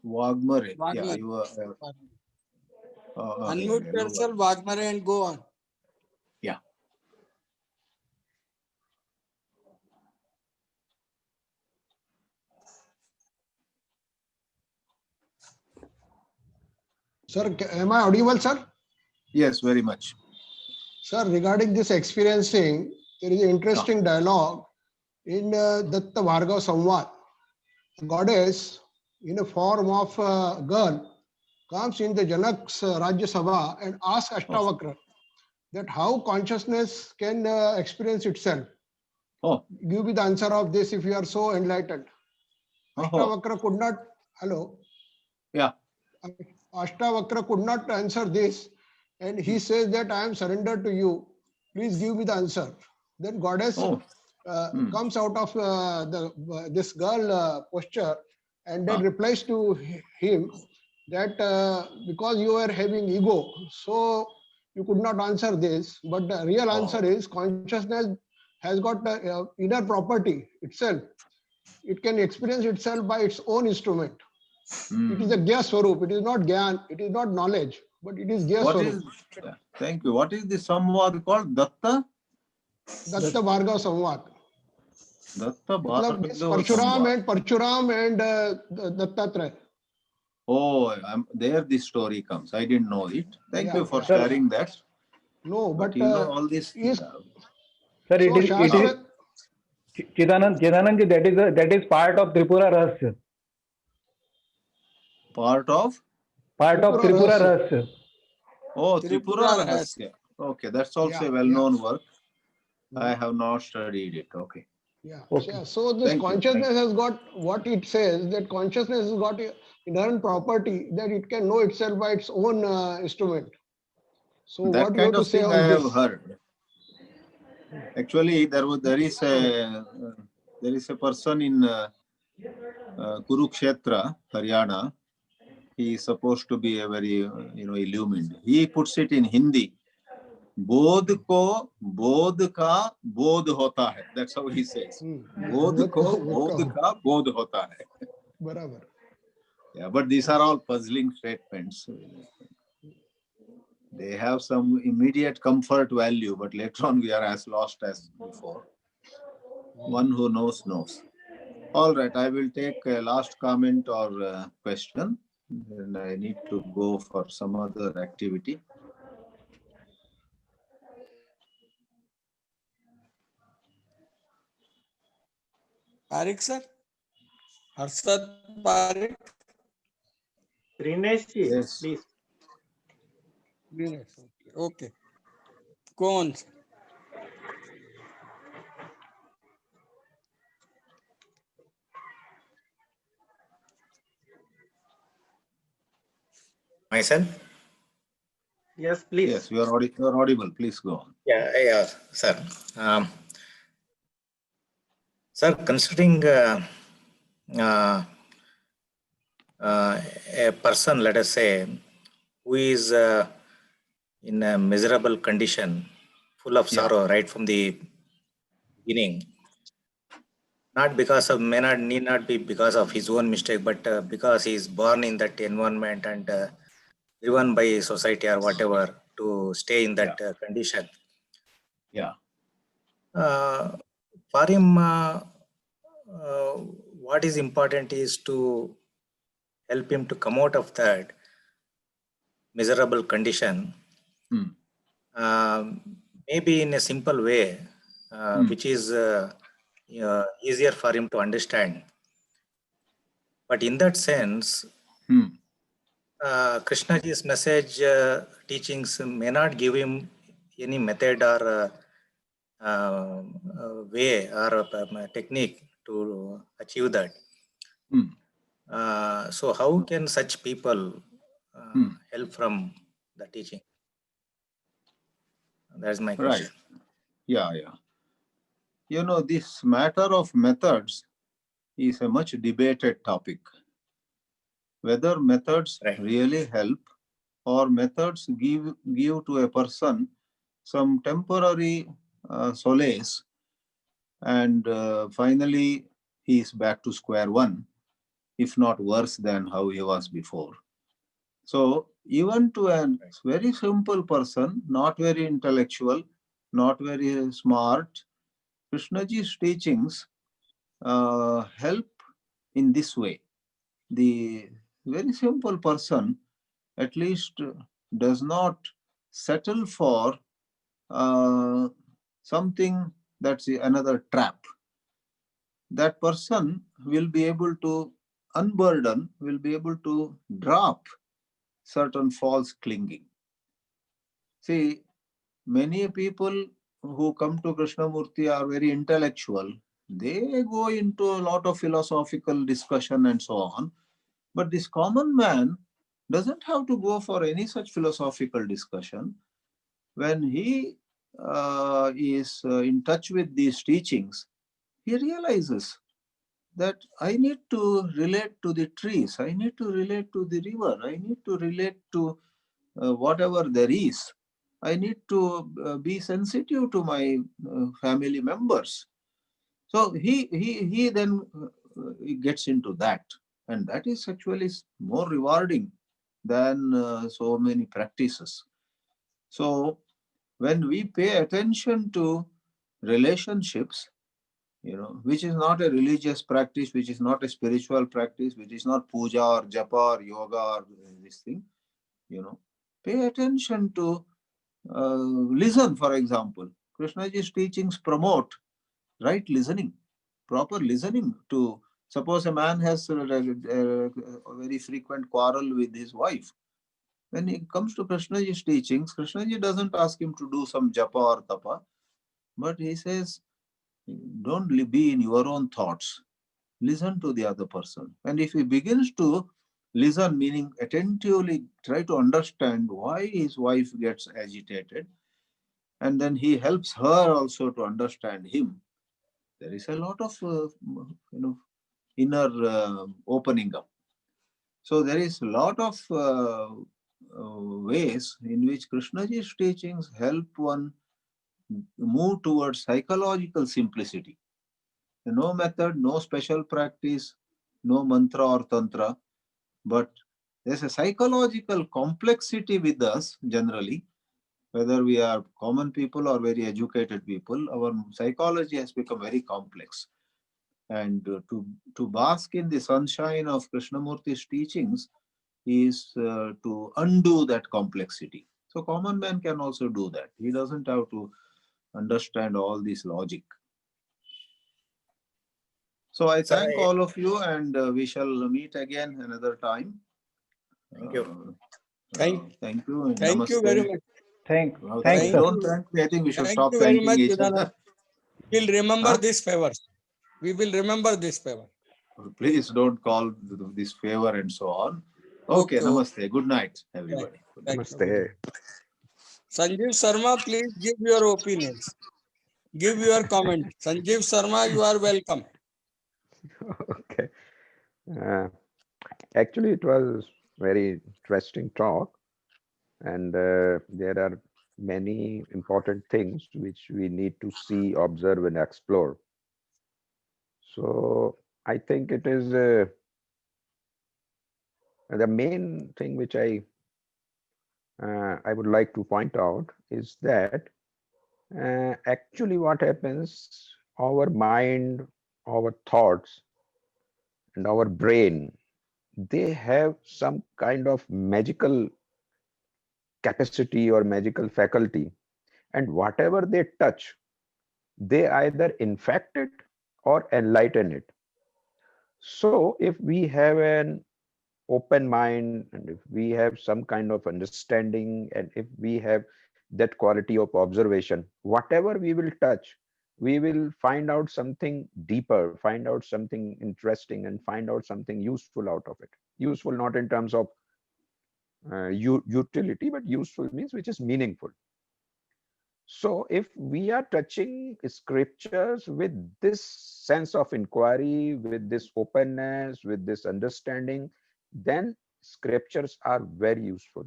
Yeah, you are. Unmute yourself, Wagmare, and go on. Yeah. Sir, am I audible, sir? Yes, very much. Sir, regarding this experiencing, there is an interesting dialogue in Datta Bhargav Samvad. A goddess in a form of a girl comes in the Janak's Rajya Sabha and asks Ashtavakra that how consciousness can experience itself. Give me the answer of this if you are so enlightened. Ashtavakra could not, hello? Yeah. Ashtavakra could not answer this, and he says that I am surrendered to you. Please give me the answer. Then goddess comes out of this girl posture and then replies to him that because you are having ego, so you could not answer this. But the real answer is consciousness has got inner property itself. It can experience itself by its own instrument. It is a Gya Swarup. It is not Gyan. It is not knowledge, but it is Gya Swarup. Thank you. What is the Samvad called? Datta Bhargav Samvad. Datta Bhargav Parchuram and Dattatreya. Oh, there this story comes. I didn't know it. Thank you for sharing that. No, but you know all this. Sir, it is Chidanand ji, that is part of Tripura Rahasya. Part of Tripura Rahasya. Oh, Tripura Rahasya. Okay, that's also a well-known work. I have not studied it. Okay. Yeah. So this consciousness has got what it says, that consciousness has got inherent property that it can know itself by its own instrument. So that what kind you have of to say thing on I this? have heard. Actually, there is a person in Kurukshetra, Haryana. He is supposed to be a very illumined. He puts it in Hindi. बोध को बोध का बोध होता है. That's how he says. बोध को बोध का बोध होता है. बराबर. Yeah, but these are all puzzling statements. They have some immediate comfort value, but later on we are as lost as before. One who knows, knows. All right, I will take a last comment or question. And I need to go for some other activity. Parikh sir, Harshad Parikh. Dinesh ji, Yes. please. Okay. कौन? Myself? Yes, please. Yes, you are audible. Please go on. Yeah, sir. Sir, considering a person, let us say, who is in a miserable condition, full of Yeah. sorrow right from the beginning, not because of, need not be because of his own mistake, but because he is born in that environment and driven by society or whatever to stay in that condition. Yeah. For him, what is important is to help him to come out of that miserable condition, maybe in a simple way, which is easier for him to understand. But in that sense, Krishnaji's message teachings may not give him any method or way or a technique to achieve that. So how can such people help from the teaching? That's my question. Right. Yeah. You know, this matter of methods is a much debated topic. Whether methods really help or methods give to a person some temporary solace, and finally he is back to square one, if not worse than how he was before. So even to a very simple person, not very intellectual, not very smart, Krishnaji's teachings help in this way. The very simple person at least does not settle for something that's another trap. That person will be able to unburden, will be able to drop certain false clinging. See, many people who come to Krishnamurti are very intellectual. They go into a lot of philosophical discussion and so on. But this common man doesn't have to go for any such philosophical discussion. When he is in touch with these teachings, he realizes that I need to relate to the trees, I need to relate to the river, I need to relate to whatever there is. I need to be sensitive to my family members. So he then gets into that, and that is actually more rewarding than so many practices. So when we pay attention to relationships, you know, which is not a religious practice, which is not a spiritual practice, which is not puja or japa or yoga or this thing, you know, pay attention to listen, for example. Krishnaji's teachings promote right listening, proper listening to, suppose a man has a very frequent quarrel with his wife. When he comes to Krishnaji's teachings, Krishnaji doesn't ask him to do some japa or tapa, but he says, don't be in your own thoughts. Listen to the other person. And if he begins to listen, meaning attentively try to understand why his wife gets agitated, and then he helps her also to understand him, there is a lot of inner opening up. So there is a lot of ways in which Krishnaji's teachings help one move towards psychological simplicity. No method, no special practice, no mantra or tantra, but there's a psychological complexity with us generally. Whether we are common people or very educated people, our psychology has become very complex. And to bask in the sunshine of Krishnamurti's teachings is to undo that complexity. So common man can also do that. He doesn't have to understand all this logic. So I Sir, thank all of you, and we shall meet again another time. Thank you. Thank you. And Thank you namaste. very much. Thanks, Thank sir. Don't thank me. I think we should Thank stop you very thanking much, each Chidanand. other. We'll remember Huh? this favor. We will remember this favor. Please don't call this favor and so on. Okay, Okay. namaste. Good night, everybody. Good night. Thank you. Namaste. Sanjeev Sharma, please give your opinions. Give your comment. Sanjeev Sharma, you are welcome. Okay. Actually, it was very interesting talk, and there are many important things which we need to see, observe, and explore. So I think it is the main thing which I would like to point out is that actually what happens, our mind, our thoughts, and our brain, they have some kind of magical capacity or magical faculty, and whatever they touch, they either infect it or enlighten it. So if we have an open mind, and if we have some kind of understanding, and if we have that quality of observation, whatever we will touch, we will find out something deeper, find out something interesting, and find out something useful out of it. Useful not in terms of utility, but useful means which is meaningful. So if we are touching scriptures with this sense of inquiry, with this openness, with this understanding, then scriptures are very useful.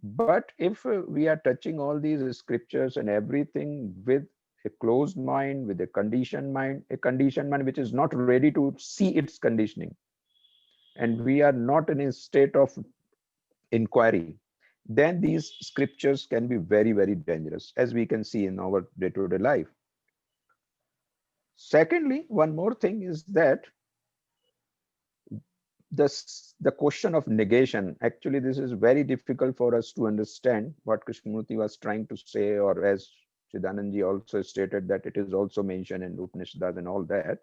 But if we are touching all these scriptures and everything with a closed mind, with a conditioned mind which is not ready to see its conditioning, and we are not in a state of inquiry, then these scriptures can be very, very dangerous, as we can see in our day-to-day life. Secondly, one more thing is that the question of negation, actually this is very difficult for us to understand what Krishnamurti was trying to say, or as Chidanandji also stated that it is also mentioned in Upanishads and all that.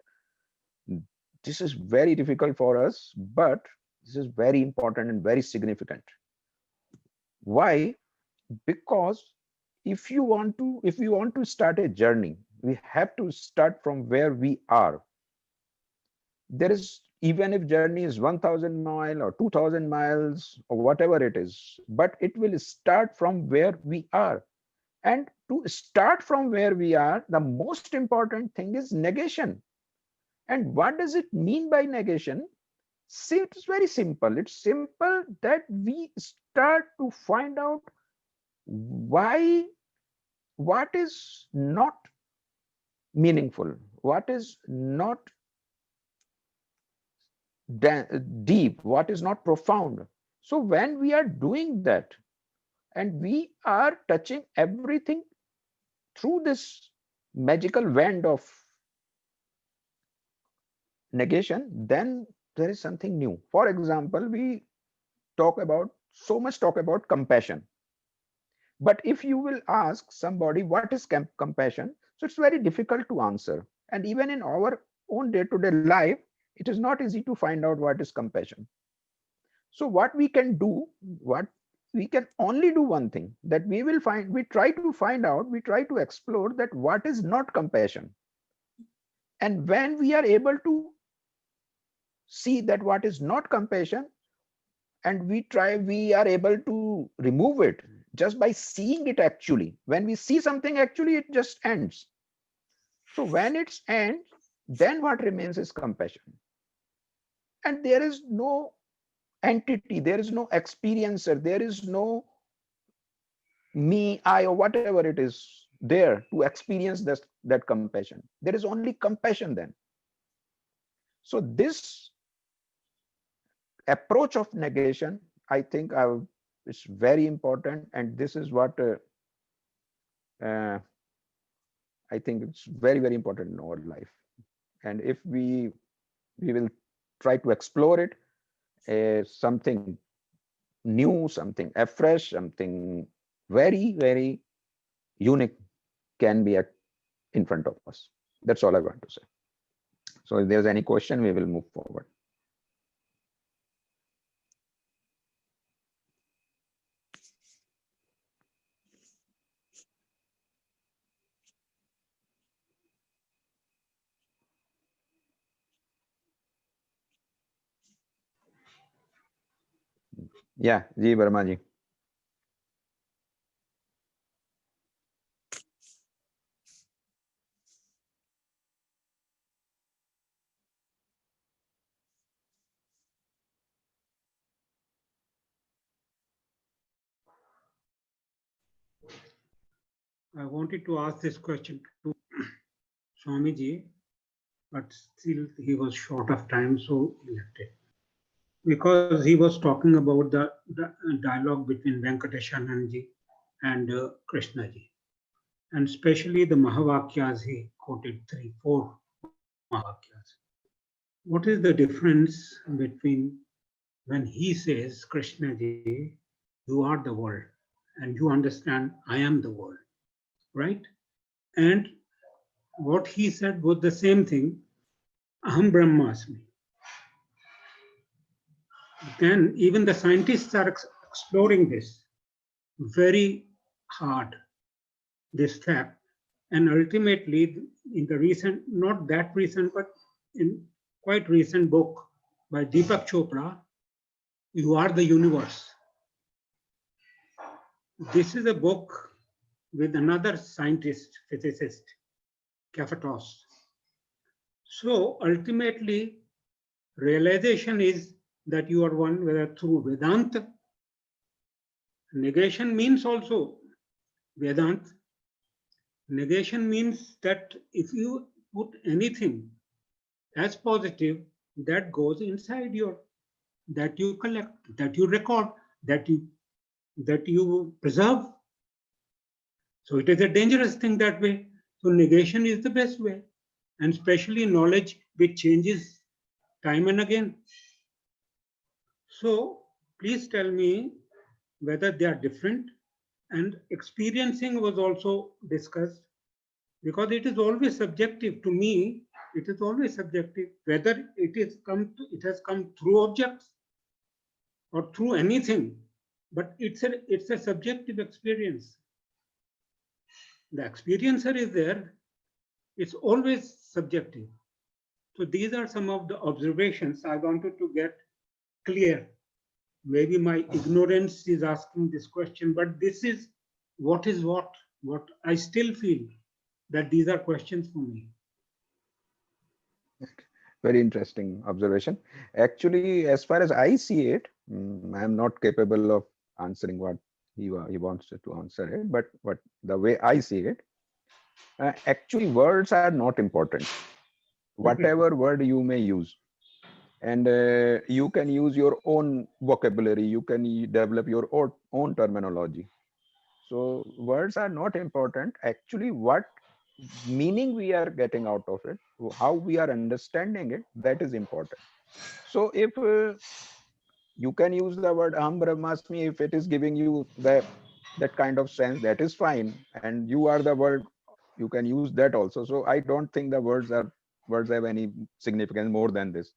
This is very difficult for us, but this is very important and very significant. Why? Because if you want to start a journey, we have to start from where we are. There is, even if journey is 1,000 miles or 2,000 miles or whatever it is, but it will start from where we are. And to start from where we are, the most important thing is negation. And what does it mean by negation? See, it's very simple. It's simple that we start to find out why, what is not meaningful, what is not deep, what is not profound. So when we are doing that, and we are touching everything through this magical wand of negation, then there is something new. For example, we talk about compassion. But if you will ask somebody what is compassion, so it's very difficult to answer. And even in our own day-to-day life, it is not easy to find out what is compassion. So what we can do, we can only do one thing, that we try to explore that what is not compassion. And when we are able to see that what is not compassion, and we are able to remove it just by seeing it actually. When we see something actually, it just ends. So when it ends, then what remains is compassion. And there is no entity, there is no experiencer, there is no me, I, or whatever it is there to experience that compassion. There is only compassion then. So this approach of negation, I think is very important, and this is what I think it's very, very important in our life. And if we will try to explore it, something new, something afresh, something very, very unique can be in front of us. That's all I want to say. So if there's any question, we will move forward. Yeah, Ji Verma ji. I wanted to ask this question to Swamiji, but still he was short of time, so he left it. Because he was talking about the dialogue between Venkateshananji and Krishnaji, and especially the Mahavakyas, he quoted 4 Mahavakyas. What is the difference between when he says, Krishnaji, you are the world, and you understand I am the world, right? And what he said was the same thing, Aham Brahmasmi. Then even the scientists are exploring this very hard, this fact. And ultimately, in the recent, not that recent, but in quite recent book by Deepak Chopra, You Are the Universe. This is a book with another scientist, physicist, Kafatos. So ultimately, realization is that you are one, whether through Vedanta. Negation means also Vedanta. Negation means that if you put anything as positive, that goes inside your, that you collect, that you record, that you preserve. So it is a dangerous thing that way. So negation is the best way, and especially knowledge which changes time and again. So please tell me whether they are different, and experiencing was also discussed, because it is always subjective. To me, it is always subjective whether it has come through objects or through anything, but it's a subjective experience. The experiencer is there, it's always subjective. So these are some of the observations I wanted to get clear. Maybe my ignorance is asking this question, but this is what I still feel that these are questions for me. Very interesting observation. Actually, as far as I see it, I am not capable of answering what he wants to answer it, but the way I see it, actually words are not important. Whatever word you may use, and you can use your own vocabulary, you can develop your own terminology. So words are not important. Actually, what meaning we are getting out of it, how we are understanding it, that is important. So if you can use the word Aham Brahmasmi, if it is giving you that kind of sense, that is fine. And you are the word, you can use that also. So I don't think the words have any significance more than this.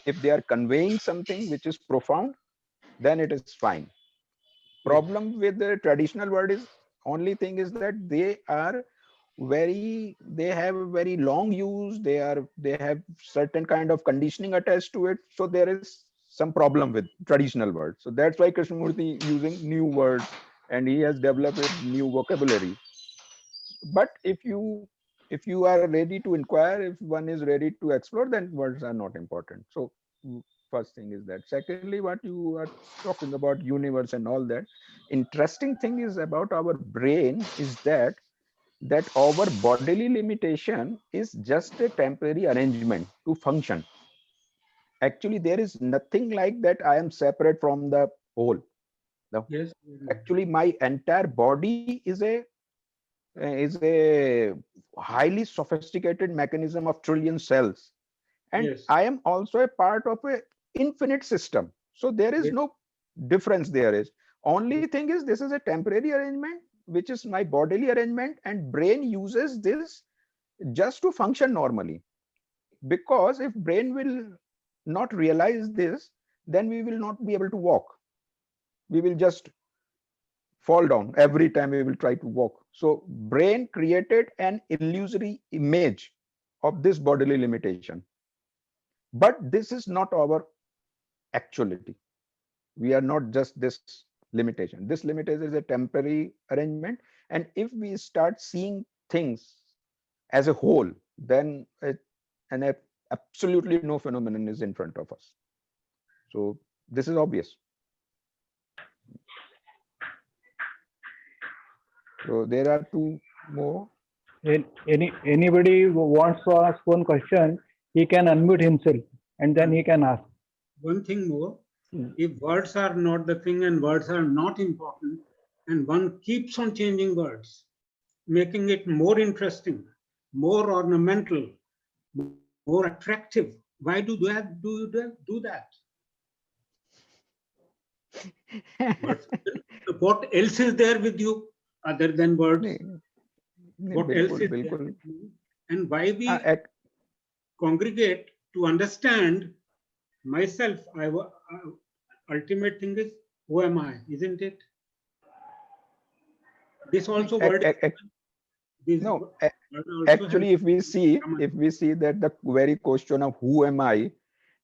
If they are conveying something which is profound, then it is fine. Problem with the traditional word is, only thing is that they have a very long use, they have certain kind of conditioning attached to it. So there is some problem with traditional words. So that's why Krishnamurti using new words, and he has developed a new vocabulary. But if you are ready to inquire, if one is ready to explore, then words are not important. So first thing is that. Secondly, what you are talking about universe and all that, interesting thing is about our brain is that our bodily limitation is just a temporary arrangement to function. Actually, there is nothing like that I am separate from the whole. Yes. Actually, my entire body is a highly sophisticated mechanism of trillion cells, and Yes. I am also a part of a infinite system. So there is no difference. There is only thing is, this is a temporary arrangement, which is my bodily arrangement, and brain uses this just to function normally. Because if brain will not realize this, then we will not be able to walk. We will just fall down every time we will try to walk. So brain created an illusory image of this bodily limitation. But this is not our actuality. We are not just this limitation. This limitation is a temporary arrangement. And if we start seeing things as a whole, then absolutely no phenomenon is in front of us. So this is obvious. So there are two more. Anybody who wants to ask one question, he can unmute himself and then he can ask. One thing more, if words are not the thing and words are not important, and one keeps on changing words, making it more interesting, more ornamental, more attractive, why do you do that? What else is there with you other than words? What else is there with you? And why we congregate to understand myself? Ultimate thing is, who am I? Isn't it? This also word. No, actually, if we see that the very question of who am I,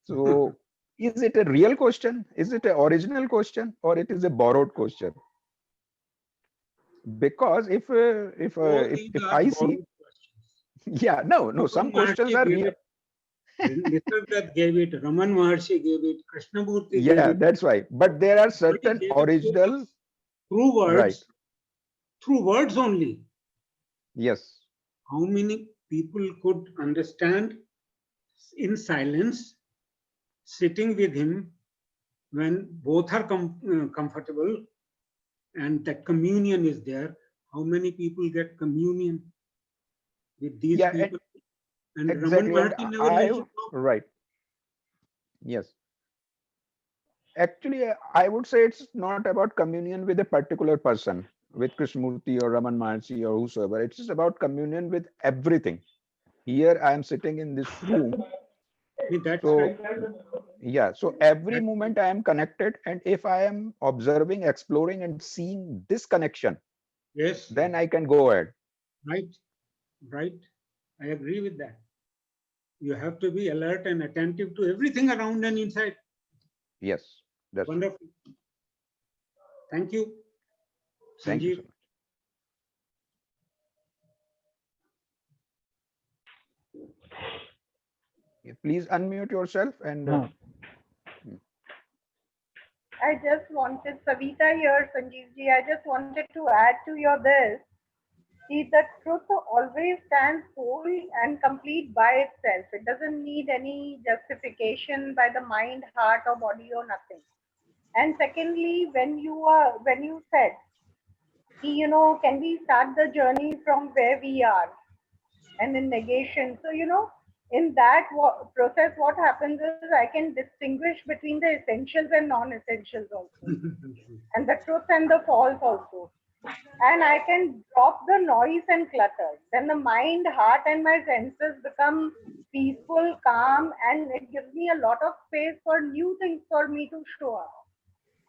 so is it a real question? Is it an original question, or it is a borrowed question? Because if I see, yeah, no, some questions are real. Nisargadatta gave it, Raman Maharshi gave it, Krishnamurti gave it. Yeah, that's right. But there are certain original through words, right. Through words only. Yes. How many people could understand in silence, sitting with him when both are comfortable and that communion is there? How many people get communion with these people? And exactly. Raman Maharshi never used to talk. Right. Yes. Actually, I would say it's not about communion with a particular person, with Krishnamurti or Raman Maharshi or whosoever. It's just about communion with everything. Here I am sitting in this room. That's so, right. Yeah. So every moment I am connected, and if I am observing, exploring, and seeing this connection, yes, then I can go ahead. Right. Right. I agree with that. You have to be alert and attentive to everything around and inside. Yes. That's wonderful. Thank you. Thank you so much. Please unmute yourself and. I just wanted, Savita here, Sanjeev ji, I just wanted to add to your this. See, the truth always stands whole and complete by itself. It doesn't need any justification by the mind, heart, or body, or nothing. And secondly, when you said, can we start the journey from where we are? And in negation, so in that process, what happens is I can distinguish between the essentials and non-essentials also, and the truth and the false also. And I can drop the noise and clutter. Then the mind, heart, and my senses become peaceful, calm, and it gives me a lot of space for new things for me to show up.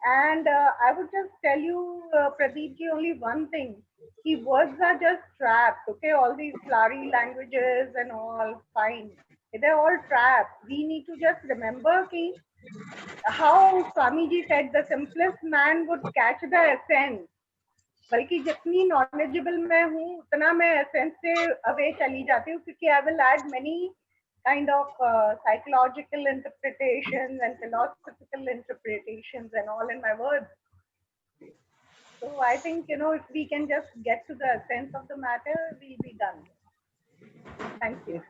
And I would just tell you, Pradeep ji, only one thing. Words are just trapped, okay? All these flowery languages and all, fine. They're all trapped. We need to just remember how Swamiji said, the simplest man would catch the essence. बल्कि जितनी knowledgeable मैं हूँ उतना मैं essence से away चली जाती हूँ क्योंकि I will add many kind of psychological interpretations and philosophical interpretations and all in my words. So I think, if we can just get to the essence of the matter, we'll be done. Thank you.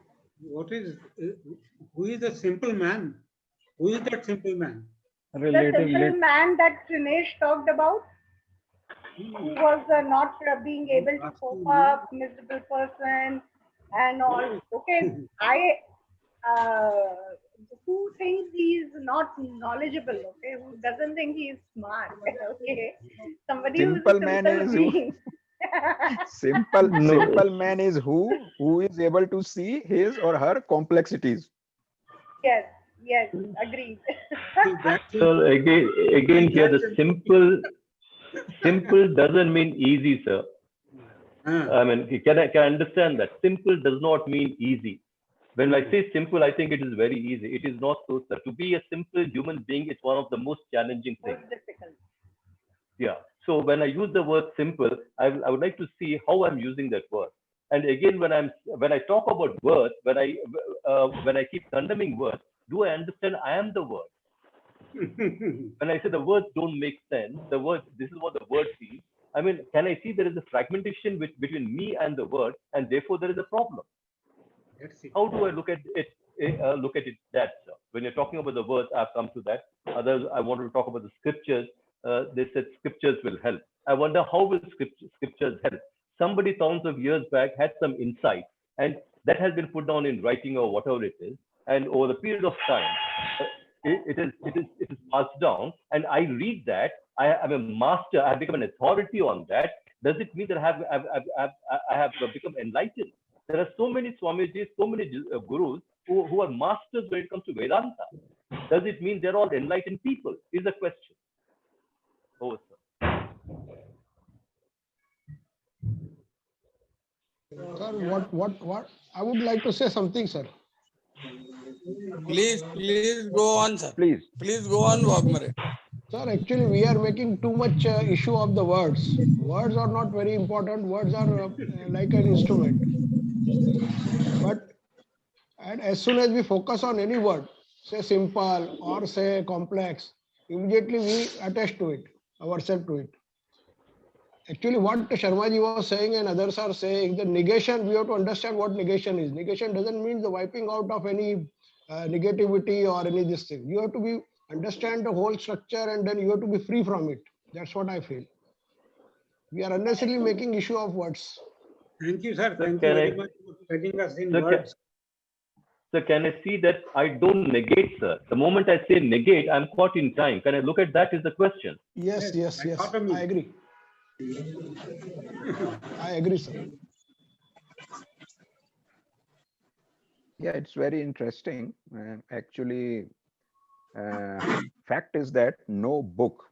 Who is the simple man? Who is that simple man? The simple man that Trinesh talked about, who was not being able to cope up, miserable person and all. Okay, who thinks he's not knowledgeable? Okay, who doesn't think he's smart? Okay, somebody simple who's a man simple is being. Simple man is who is able to see his or her complexities. Yes, yes, agreed. So again here the simple doesn't mean easy, sir. I mean, can I understand that? Simple does not mean easy. When I say simple, I think it is very easy. It is not so, sir. To be a simple human being is one of the most challenging things. Most difficult. Yeah. So when I use the word simple, I would like to see how I'm using that word. And again, when I talk about words, when I keep condemning words, do I understand I am the word? When I say the words don't make sense, this is what the word means. I mean, can I see there is a fragmentation between me and the word, and therefore there is a problem? How do I look at it? That, sir? When you're talking about the words, I've come to that. Others, I wanted to talk about the scriptures. They said scriptures will help. I wonder how will scriptures help? Somebody thousands of years back had some insight, and that has been put down in writing or whatever it is. And over the period of time, it is passed down. And I read that. I am a master. I have become an authority on that. Does it mean that I have become enlightened? There are so many Swamijis, so many gurus who are masters when it comes to Vedanta. Does it mean they're all enlightened people? Is the question. Oh, sir. Sir, what? I would like to say something, sir. Please go on, sir. Please go on, Wagmare. Sir, actually, we are making too much issue of the words. Words are not very important. Words are like an instrument. And as soon as we focus on any word, say simple or say complex, immediately we attach to it, ourselves to it. Actually, what Sharmaji was saying and others are saying, the negation, we have to understand what negation is. Negation doesn't mean the wiping out of any negativity or any this thing. You have to understand the whole structure, and then you have to be free from it. That's what I feel. We are unnecessarily making issue of words. Thank you, sir. Thank you very much for telling us in words. So can I see that I don't negate, sir? The moment I say negate, I'm caught in time. Can I look at that is the question? Yes. I agree. I agree, sir. Yeah, it's very interesting. Actually, fact is that no book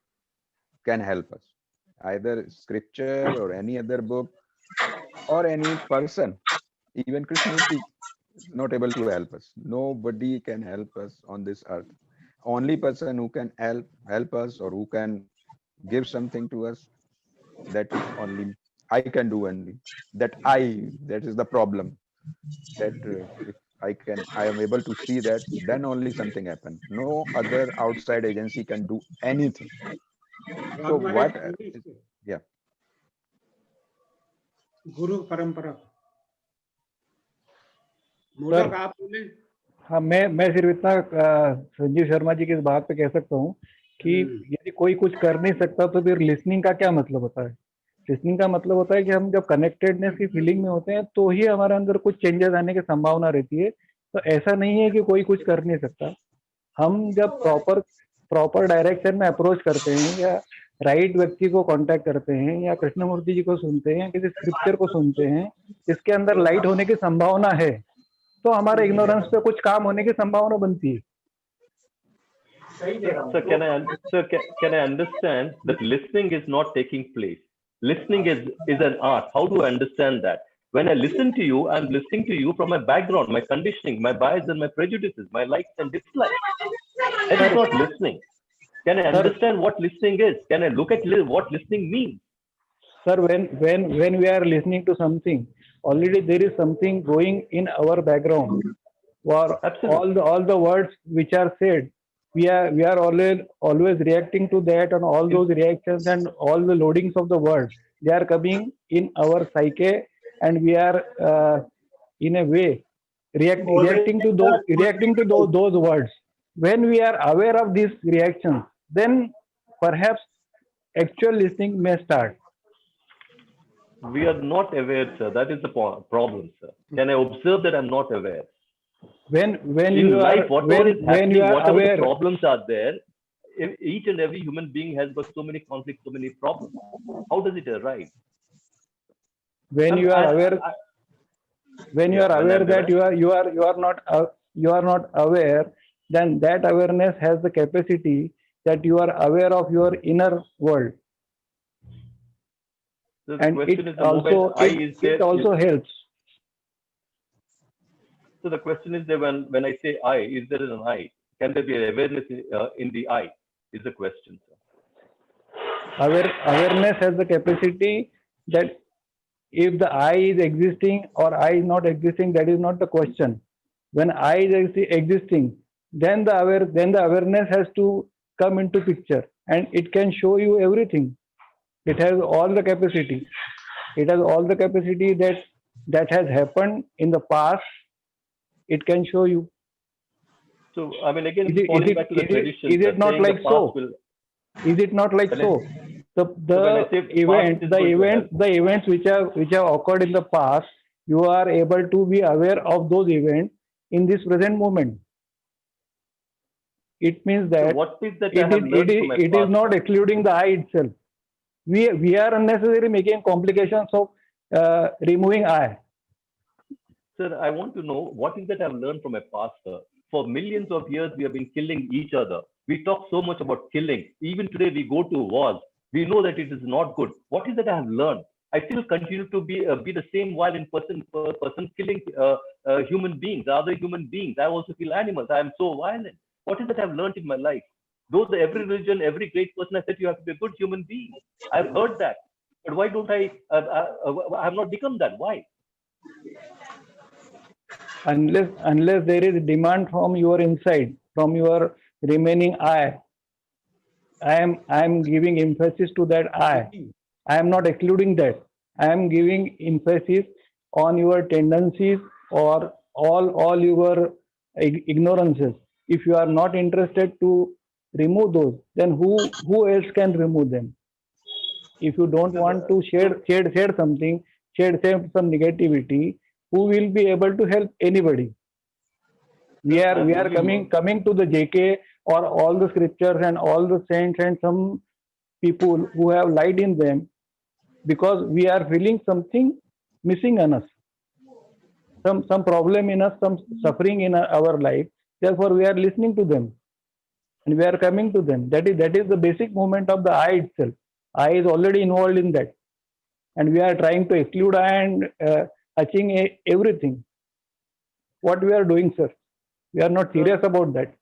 can help us. Either scripture or any other book or any person, even Krishnamurti is not able to help us. Nobody can help us on this earth. Only person who can help us or who can give something to us, that is only I can do only. That is the problem. That if I am able to see that, then only something happens. No other outside agency can do anything. So what? Yeah. गुरु परंपरा मोदक आप बोले। हाँ, मैं सिर्फ इतना संजीव शर्मा जी की इस बात पे कह सकता हूँ कि यदि कोई कुछ कर नहीं सकता तो फिर लिसनिंग का क्या मतलब होता है? लिसनिंग का मतलब होता है कि हम जब कनेक्टेडनेस की फीलिंग में होते हैं तो ही हमारे अंदर कुछ चेंजेस आने की संभावना रहती है। तो ऐसा नहीं है कि कोई कुछ कर नहीं सकता। हम जब प्रॉपर डायरेक्शन में अप्रोच करते हैं या राइट व्यक्ति को कांटेक्ट करते हैं या कृष्णमूर्ति जी को सुनते हैं, किसी स्क्रिप्चर को सुनते हैं, इसके अंदर लाइट होने की संभावना है, तो हमारे इग्नोरेंस पे कुछ काम होने की संभावना बनती है। So can I understand that listening is not taking place? Listening is an art. How do I understand that? When I listen to you, I'm listening to you from my background, my conditioning, my bias and my prejudices, my likes and dislikes. That is not listening. Can I understand what listening is? Can I look at what listening means? Sir, when we are listening to something, already there is something going in our background. Or all the words which are said, we are always reacting to that, and all those reactions and all the loadings of the words, they are coming in our psyche, and we are in a way reacting to those words. When we are aware of these reactions, then perhaps actual listening may start. We are not aware, sir. That is the problem, sir. Can I observe that I'm not aware? When in you life, are whatever is happening, you are whatever aware, the problems are there, each and every human being has got so many conflicts, so many problems. How does it arise? When you are aware, when you Yeah, are when aware I'm that aware. you are not aware, then that awareness has the capacity that you are aware of your inner world, So the and question it is the moment also I is there. it also helps. So the question is that when I say I, is there an I? Can there be an awareness in the I? Is the question, sir. Awareness has the capacity that if the I is existing or I is not existing, that is not the question. When I is existing, then the awareness has to come into picture, and it can show you everything. It has all the capacity. It has all the capacity that has happened in the past. It can show you. So I mean, again, Is falling back to the tradition, is sir, it not saying the like past so? will. Is it not like When so? so when I say past is going to help. The events which have occurred in the past, you are able to be aware of those events in this present moment. It means So that what is that I have learned from my it is past, not sir? excluding the I itself. We are unnecessarily making complications of removing I. Sir, I want to know what is that I've learned from my past, sir. For millions of years, we have been killing each other. We talk so much about killing. Even today, we go to wars. We know that it is not good. What is that I have learned? I still continue to be the same violent person killing human beings, other human beings. I also kill animals. I am so violent. What is that I've learned in my life? Those every religion, every great person has said you have to be a good human being. I've heard that, but why don't I? I have not become that. Why? Unless there is demand from your inside, from your remaining I am giving emphasis to that I am not excluding that. I am giving emphasis on your tendencies or all your ignorances. If you are not interested to remove those, then who else can remove them? If you don't want to share something, share some negativity, who will be able to help anybody? We are coming to the JK or all the scriptures and all the saints and some people who have light in them, because we are feeling something missing in us, some problem in us, some suffering in our life. Therefore, we are listening to them and we are coming to them. That is the basic movement of the I itself. I is already involved in that, and we are trying to exclude I and achieving everything. What we are doing, sir? We are not serious about that.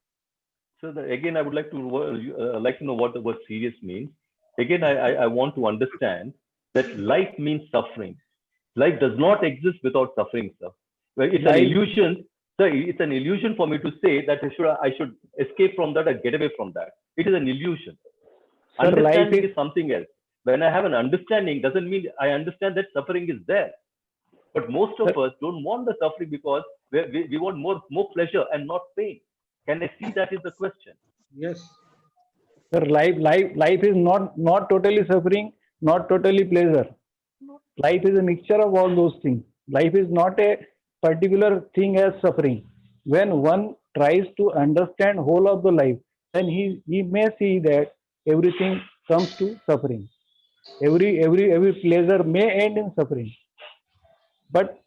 So again, I would like to know what the word serious means. Again, I want to understand that life means suffering. Life does not exist without suffering, sir. Well, it's an illusion. Sir, it's an illusion for me to say that I should escape from that or get away from that. It is an illusion. Sir, understanding is something else. When I have an understanding, doesn't mean I understand that suffering is there. But most of us don't want the suffering because we want more pleasure and not pain. Can I see that is the question? Yes. Sir, life is not totally suffering, not totally pleasure. Life is a mixture of all those things. Life is not a particular thing as suffering. When one tries to understand whole of the life, then he may see that everything comes to suffering. Every pleasure may end in suffering. But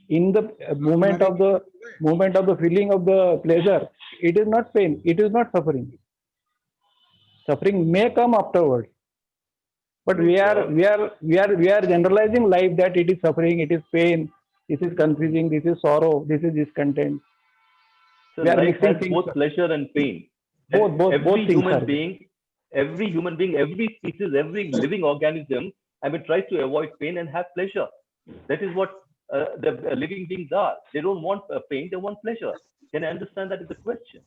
in the moment of the feeling of the pleasure, it is not pain, it is not suffering. Suffering may come afterwards, but we are generalizing life that it is suffering, it is pain, this is confusing, this is sorrow, this is discontent. So life has both pleasure and pain. Both every things human are being, every species, every living organism, tries to avoid pain and have pleasure. That is what the living beings are. They don't want pain, they want pleasure. Can I understand that is the question?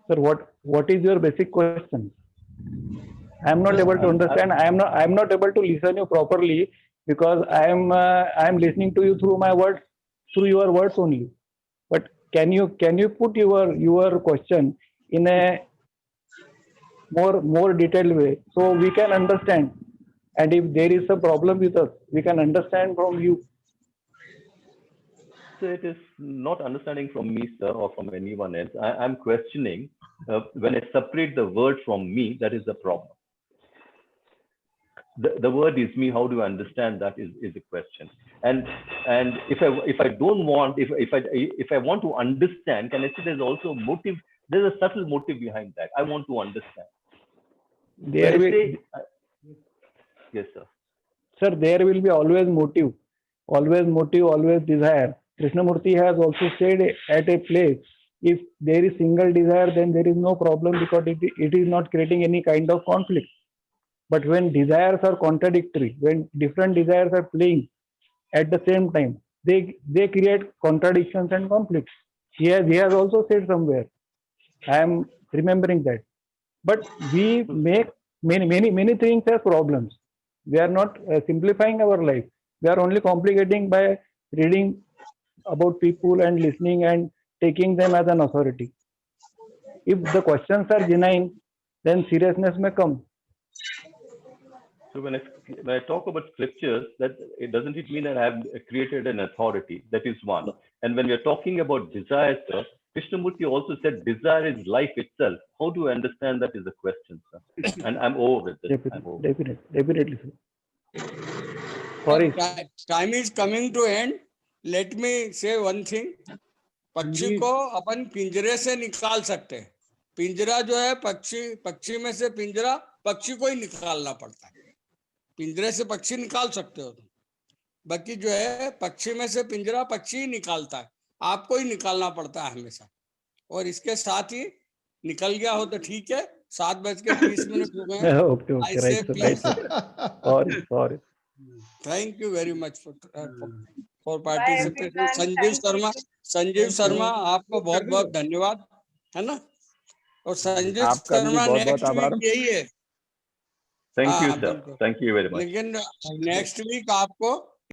Sir, what is your basic question? I am not able to understand. I am not able to listen you properly because I am listening to you through my words, through your words only. But can you put your question in a more detailed way so we can understand? And if there is a problem with us, we can understand from you. So it is not understanding from me, sir, or from anyone else. I'm questioning when I separate the word from me, that is the problem. the word is me. How do I understand that is a question. And if I don't want, if I want to understand, can I say there's also a motive? There's a subtle motive behind that. I want to understand. There will, Yes, sir. sir, there will be always motive, always desire. Krishnamurti has also said at a place, if there is single desire, then there is no problem because it is not creating any kind of conflict. But when desires are contradictory, when different desires are playing at the same time, they create contradictions and conflicts. He has also said somewhere. I am remembering that. But we make many things as problems. We are not simplifying our life. We are only complicating by reading about people and listening and taking them as an authority. If the questions are genuine, then seriousness may come. So when I talk about scriptures, that it doesn't it mean that I have created an authority? That is one. And when we are talking about desire, sir, Krishnamurti also said desire is life itself. How do I understand that is the question, sir? And I'm over with this. Definitely, sir. Sorry. Time is coming to end. Let me say one thing. पक्षी को अपन पिंजरे से निकाल सकते हैं. पिंजरा जो है पक्षी में से पिंजरा पक्षी को ही निकालना पड़ता है. पिंजरे से पक्षी निकाल सकते हो तुम. बाकी जो है पक्षी में से पिंजरा पक्षी ही निकालता है. आपको ही निकालना पड़ता है हमेशा. और इसके साथ ही निकल गया हो तो ठीक है. 7:20 हो गए. Okay, I say please. Sorry. Thank you very much for participating. Sanjeev Sharma आपको बहुत बहुत धन्यवाद, है ना. और संजीव शर्मा नेक्स्ट वीक यही है. Thank you, sir. Thank you very much. लेकिन नेक्स्ट वीक आपको